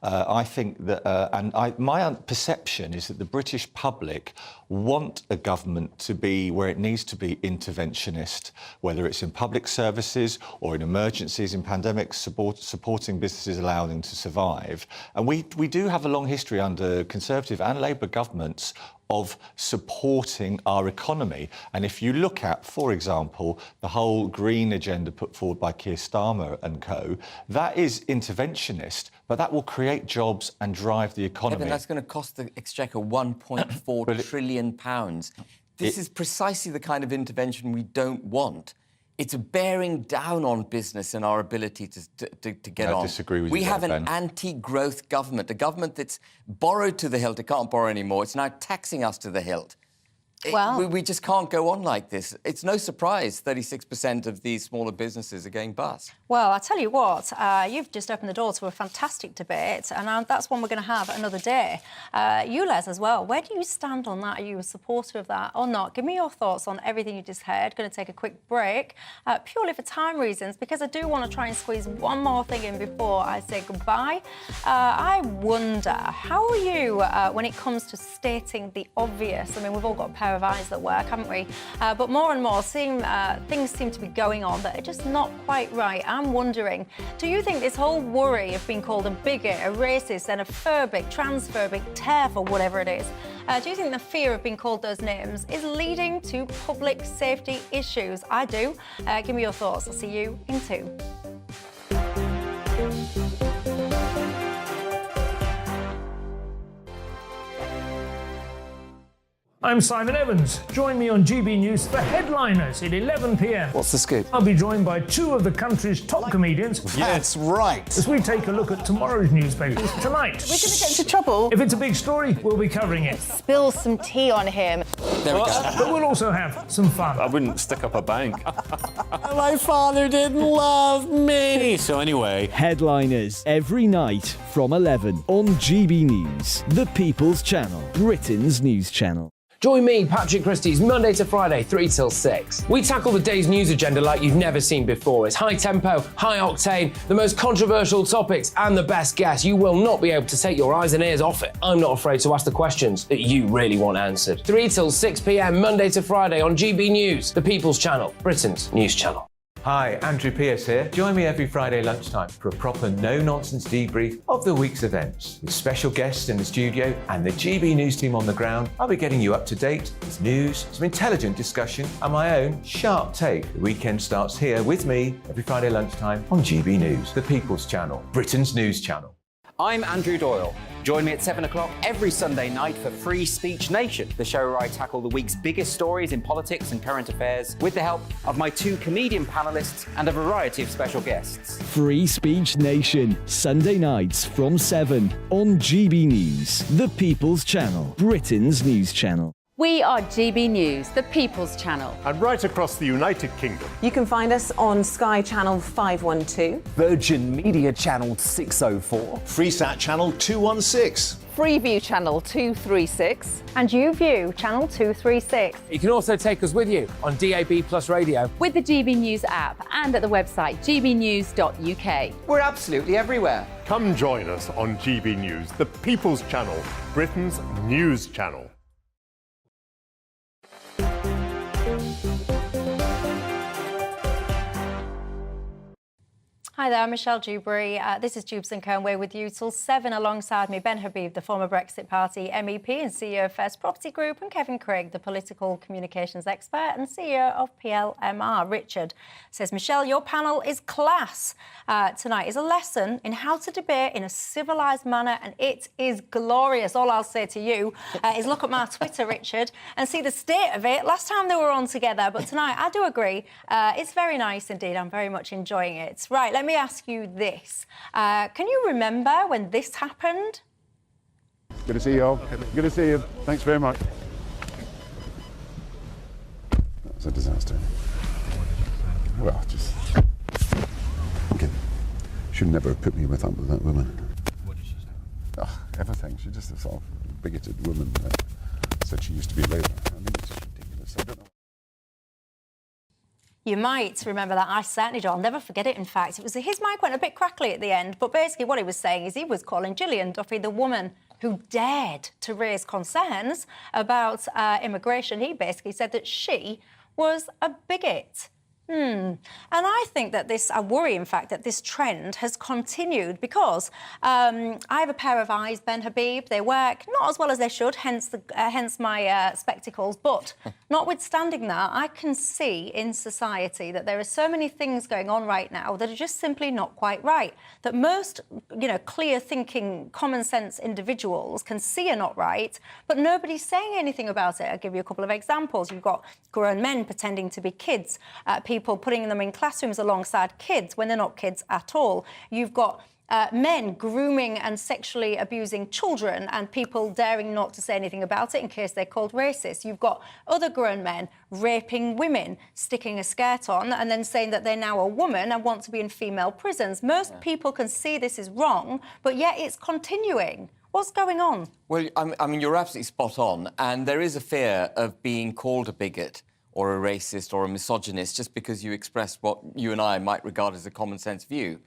[SPEAKER 10] I think that, my perception is that the British public want a government to be where it needs to be interventionist, whether it's in public services or in emergencies, in pandemics, supporting businesses, allowing them to survive. And we do have a long history under Conservative and Labour governments of supporting our economy. And if you look at, for example, the whole green agenda put forward by Keir Starmer and co, that is interventionist, but that will create jobs and drive the economy.
[SPEAKER 6] Kevin, that's going to cost the Exchequer £1.4 trillion. This is precisely the kind of intervention we don't want. It's bearing down on business and our ability to get on.
[SPEAKER 10] I disagree with you.
[SPEAKER 6] We have an anti-growth government, a government that's borrowed to the hilt. It can't borrow anymore. It's now taxing us to the hilt. We just can't go on like this. It's no surprise 36% of these smaller businesses are going bust.
[SPEAKER 3] Well, I tell you what, you've just opened the door to a fantastic debate, and that's one we're going to have another day. You, Les, as well. Where do you stand on that? Are you a supporter of that or not? Give me your thoughts on everything you just heard. Going to take a quick break, purely for time reasons, because I do want to try and squeeze one more thing in before I say goodbye. I wonder, how are you when it comes to stating the obvious? I mean, we've all got a pair of eyes that work, haven't we? But more and more, things seem to be going on that are just not quite right. I'm wondering, do you think this whole worry of being called a bigot, a racist, xenophobic, transphobic, TERF, or whatever it is, do you think the fear of being called those names is leading to public safety issues? I do. Give me your thoughts. I'll see you in 2.
[SPEAKER 13] I'm Simon Evans. Join me on GB News for Headliners at 11 p.m.
[SPEAKER 22] What's the scoop?
[SPEAKER 13] I'll be joined by 2 of the country's top comedians.
[SPEAKER 22] That's right.
[SPEAKER 13] As we take a look at tomorrow's newspapers tonight.
[SPEAKER 9] We're going to get into trouble.
[SPEAKER 13] If it's a big story, we'll be covering it.
[SPEAKER 9] Spill some tea on him.
[SPEAKER 6] There we go.
[SPEAKER 13] But we'll also have some fun.
[SPEAKER 22] I wouldn't stick up a bank. My father didn't love me. So anyway.
[SPEAKER 2] Headliners every night from 11 on GB News, the People's Channel, Britain's news channel.
[SPEAKER 7] Join me, Patrick Christie's, Monday to Friday, 3 till 6. We tackle the day's news agenda like you've never seen before. It's high tempo, high octane, the most controversial topics, and the best guests. You will not be able to take your eyes and ears off it. I'm not afraid to ask the questions that you really want answered. 3 till 6 p.m, Monday to Friday on GB News, the People's Channel, Britain's news channel.
[SPEAKER 5] Hi, Andrew Pierce here. Join me every Friday lunchtime for a proper no-nonsense debrief of the week's events. With special guests in the studio and the GB News team on the ground, I'll be getting you up to date with news, some intelligent discussion, and my own sharp take. The weekend starts here with me every Friday lunchtime on GB News, the People's Channel, Britain's news channel.
[SPEAKER 15] I'm Andrew Doyle. Join me at 7 o'clock every Sunday night for Free Speech Nation, the show where I tackle the week's biggest stories in politics and current affairs with the help of my 2 comedian panellists and a variety of special guests.
[SPEAKER 2] Free Speech Nation, Sunday nights from 7 on GB News, the People's Channel, Britain's news channel.
[SPEAKER 25] We are GB News, the People's Channel.
[SPEAKER 8] And right across the United Kingdom.
[SPEAKER 9] You can find us on Sky Channel 512.
[SPEAKER 5] Virgin Media Channel 604.
[SPEAKER 22] Freesat Channel 216.
[SPEAKER 9] Freeview Channel 236.
[SPEAKER 3] And YouView, Channel 236.
[SPEAKER 7] You can also take us with you on DAB Plus Radio.
[SPEAKER 25] With the GB News app and at the website gbnews.uk.
[SPEAKER 7] We're absolutely everywhere.
[SPEAKER 8] Come join us on GB News, the People's Channel, Britain's news channel.
[SPEAKER 3] Hi there, I'm Michelle Dewberry. This is Dewbs and Co. We're with you till 7 alongside me, Ben Habib, the former Brexit Party MEP and CEO of First Property Group, and Kevin Craig, the political communications expert and CEO of PLMR. Richard says, Michelle, your panel is class. Tonight is a lesson in how to debate in a civilised manner, and it is glorious. All I'll say to you is look at my Twitter, Richard, and see the state of it. Last time they were on together, but tonight I do agree. It's very nice indeed. I'm very much enjoying it. Right, let me ask you this. Can you remember when this happened?
[SPEAKER 16] Good to see you all. Good to see you. Thanks very much. That was a disaster. Well, just... Okay. Should never have put me up with that woman. What did she say? Oh, everything. She's just a sort of bigoted woman. Said she used to be Labour. I mean, it's just ridiculous. I don't know.
[SPEAKER 3] You might remember that. I certainly do. I'll never forget it, in fact. It was his mic went a bit crackly at the end, but basically what he was saying is he was calling Gillian Duffy the woman who dared to raise concerns about immigration. He basically said that she was a bigot. And I think that I worry, in fact, that this trend has continued because I have a pair of eyes, Ben Habib. They work not as well as they should, hence my spectacles. But notwithstanding that, I can see in society that there are so many things going on right now that are just simply not quite right. That most, clear-thinking, common-sense individuals can see are not right, but nobody's saying anything about it. I'll give you a couple of examples. You've got grown men pretending to be kids, people putting them in classrooms alongside kids when they're not kids at all. You've got men grooming and sexually abusing children and people daring not to say anything about it in case they're called racist. You've got other grown men raping women, sticking a skirt on and then saying that they're now a woman and want to be in female prisons. Most people can see this is wrong, but yet it's continuing. What's going on?
[SPEAKER 6] Well, I mean, you're absolutely spot on, and there is a fear of being called a bigot or a racist or a misogynist just because you express what you and I might regard as a common sense view.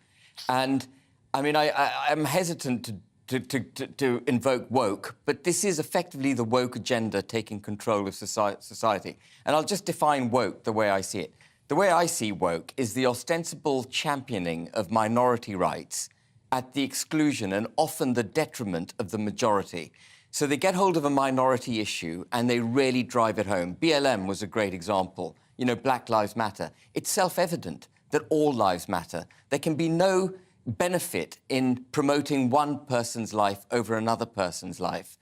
[SPEAKER 6] And I mean, I'm hesitant to invoke woke, but this is effectively the woke agenda taking control of society. And I'll just define woke the way I see it. The way I see woke is the ostensible championing of minority rights at the exclusion and often the detriment of the majority. So they get hold of a minority issue and they really drive it home. BLM was a great example. You know, Black Lives Matter. It's self-evident that all lives matter. There can be no benefit in promoting one person's life over another person's life.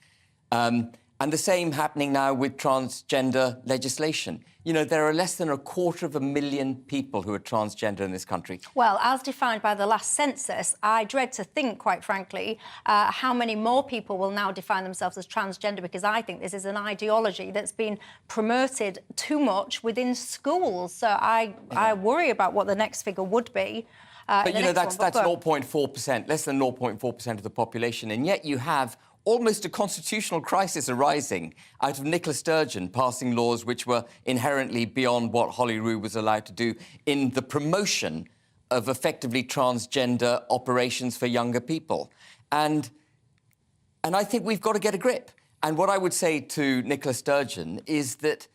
[SPEAKER 6] And the same happening now with transgender legislation. You know, there are less than 250,000 people who are transgender in this country.
[SPEAKER 3] Well, as defined by the last census, I dread to think, quite frankly, how many more people will now define themselves as transgender, because I think this is an ideology that's been promoted too much within schools. So I worry about what the next figure would be.
[SPEAKER 6] But, you know, that's 0.4%, less than 0.4% of the population, and yet you have almost a constitutional crisis arising out of Nicola Sturgeon passing laws which were inherently beyond what Holyrood was allowed to do in the promotion of effectively transgender operations for younger people. And I think we've got to get a grip. And what I would say to Nicola Sturgeon is that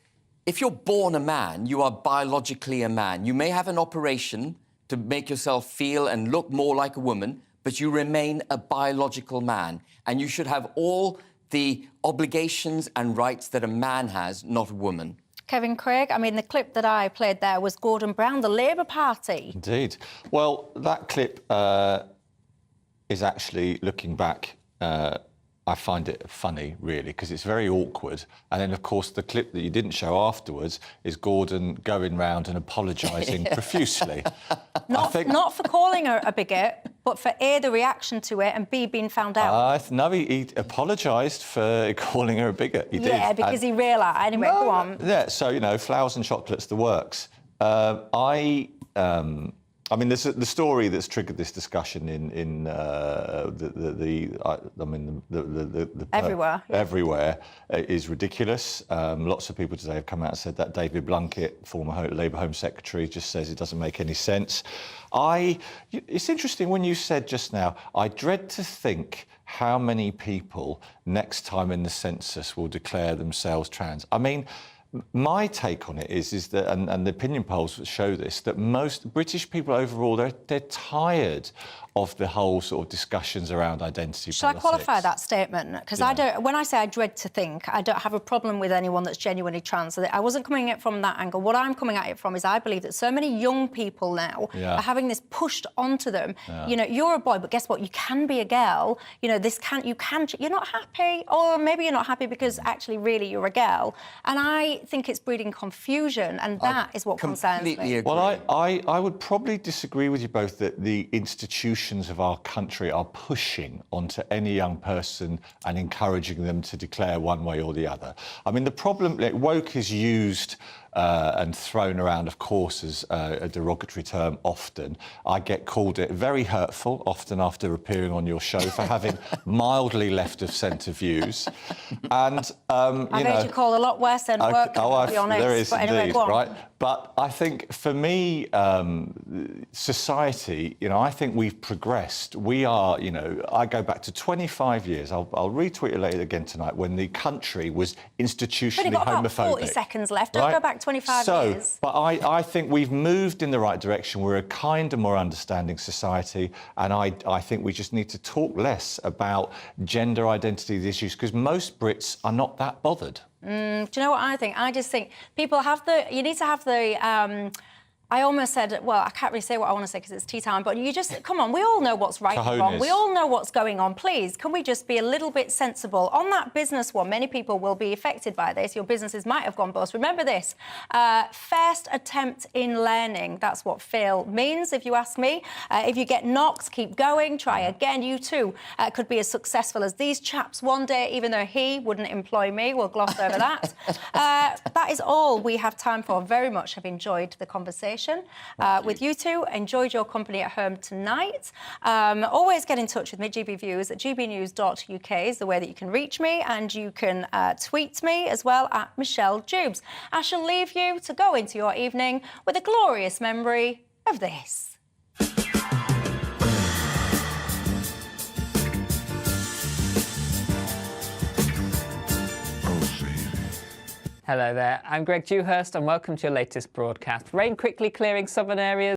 [SPEAKER 6] if you're born a man, you are biologically a man. You may have an operation to make yourself feel and look more like a woman, but you remain a biological man, and you should have all the obligations and rights that a man has, not a woman.
[SPEAKER 3] Kevin Craig, I mean, the clip that I played there was Gordon Brown, the Labour Party.
[SPEAKER 10] Indeed. Well, that clip is actually, looking back, I find it funny, really, because it's very awkward. And then, of course, the clip that you didn't show afterwards is Gordon going round and apologising profusely.
[SPEAKER 3] Not for calling her a bigot, but for A, the reaction to it, and B, being found out.
[SPEAKER 10] No, he apologised for calling her a bigot. He did.
[SPEAKER 3] Yeah, because he realised. Anyway, go on.
[SPEAKER 10] Yeah, so, you know, flowers and chocolates, the works. I mean, there's the story that's triggered this discussion
[SPEAKER 3] everywhere.
[SPEAKER 10] Everywhere is ridiculous. Lots of people today have come out and said that. David Blunkett, former Labour Home Secretary, just says it doesn't make any sense. It's interesting when you said just now, I dread to think how many people next time in the census will declare themselves trans. I mean, my take on it is that, and the opinion polls show this, that most British people overall, they're tired of the whole sort of discussions around identity
[SPEAKER 3] Shall
[SPEAKER 10] politics.
[SPEAKER 3] I qualify that statement? Because when I say I dread to think, I don't have a problem with anyone that's genuinely trans. I wasn't coming at it from that angle. What I'm coming at it from is I believe that so many young people now are having this pushed onto them. You know, you're a boy, but guess what? You can be a girl. You know, you're not happy, or maybe you're not happy because actually, really, you're a girl. And I think it's breeding confusion, and that is what concerns me.
[SPEAKER 10] Well, I would probably disagree with you both that the institutions of our country are pushing onto any young person and encouraging them to declare one way or the other. I mean, the problem, woke is used and thrown around, of course, as a derogatory term often. I get called it very hurtful, often after appearing on your show, for having mildly left-of-centre views. And,
[SPEAKER 3] I've heard you call a lot worse than work, to be honest.
[SPEAKER 10] There is
[SPEAKER 3] but anyway,
[SPEAKER 10] indeed,
[SPEAKER 3] go on.
[SPEAKER 10] right? But I think, for me, society, you know, I think we've progressed. We are, you know, I go back to 25 years, I'll retweet it later again tonight, when the country was institutionally
[SPEAKER 3] But you've got
[SPEAKER 10] homophobic.
[SPEAKER 3] about 40 seconds left. Don't go back 25 years.
[SPEAKER 10] But I think we've moved in the right direction. We're a kinder, more understanding society, and I think we just need to talk less about gender identity issues, because most Brits are not that bothered.
[SPEAKER 3] Do you know what I think? I just think people have you need to have the I almost said, well, I can't really say what I want to say because it's tea time, but you just, come on, we all know what's right and wrong. We all know what's going on. Please, can we just be a little bit sensible? On that business one, many people will be affected by this. Your businesses might have gone bust. Remember this, first attempt in learning. That's what fail means, if you ask me. If you get knocked, keep going, try again. You too could be as successful as these chaps one day, even though he wouldn't employ me. We'll gloss over that. That is all we have time for. Very much have enjoyed the conversation with you two. Enjoyed your company at home tonight. Always get in touch with me, GBViews at gbnews.uk is the way that you can reach me, and you can tweet me as well at Michelle Dewbs. I shall leave you to go into your evening with a glorious memory of this.
[SPEAKER 4] Hello there, I'm Greg Dewhurst and welcome to your latest broadcast. Rain quickly clearing southern areas.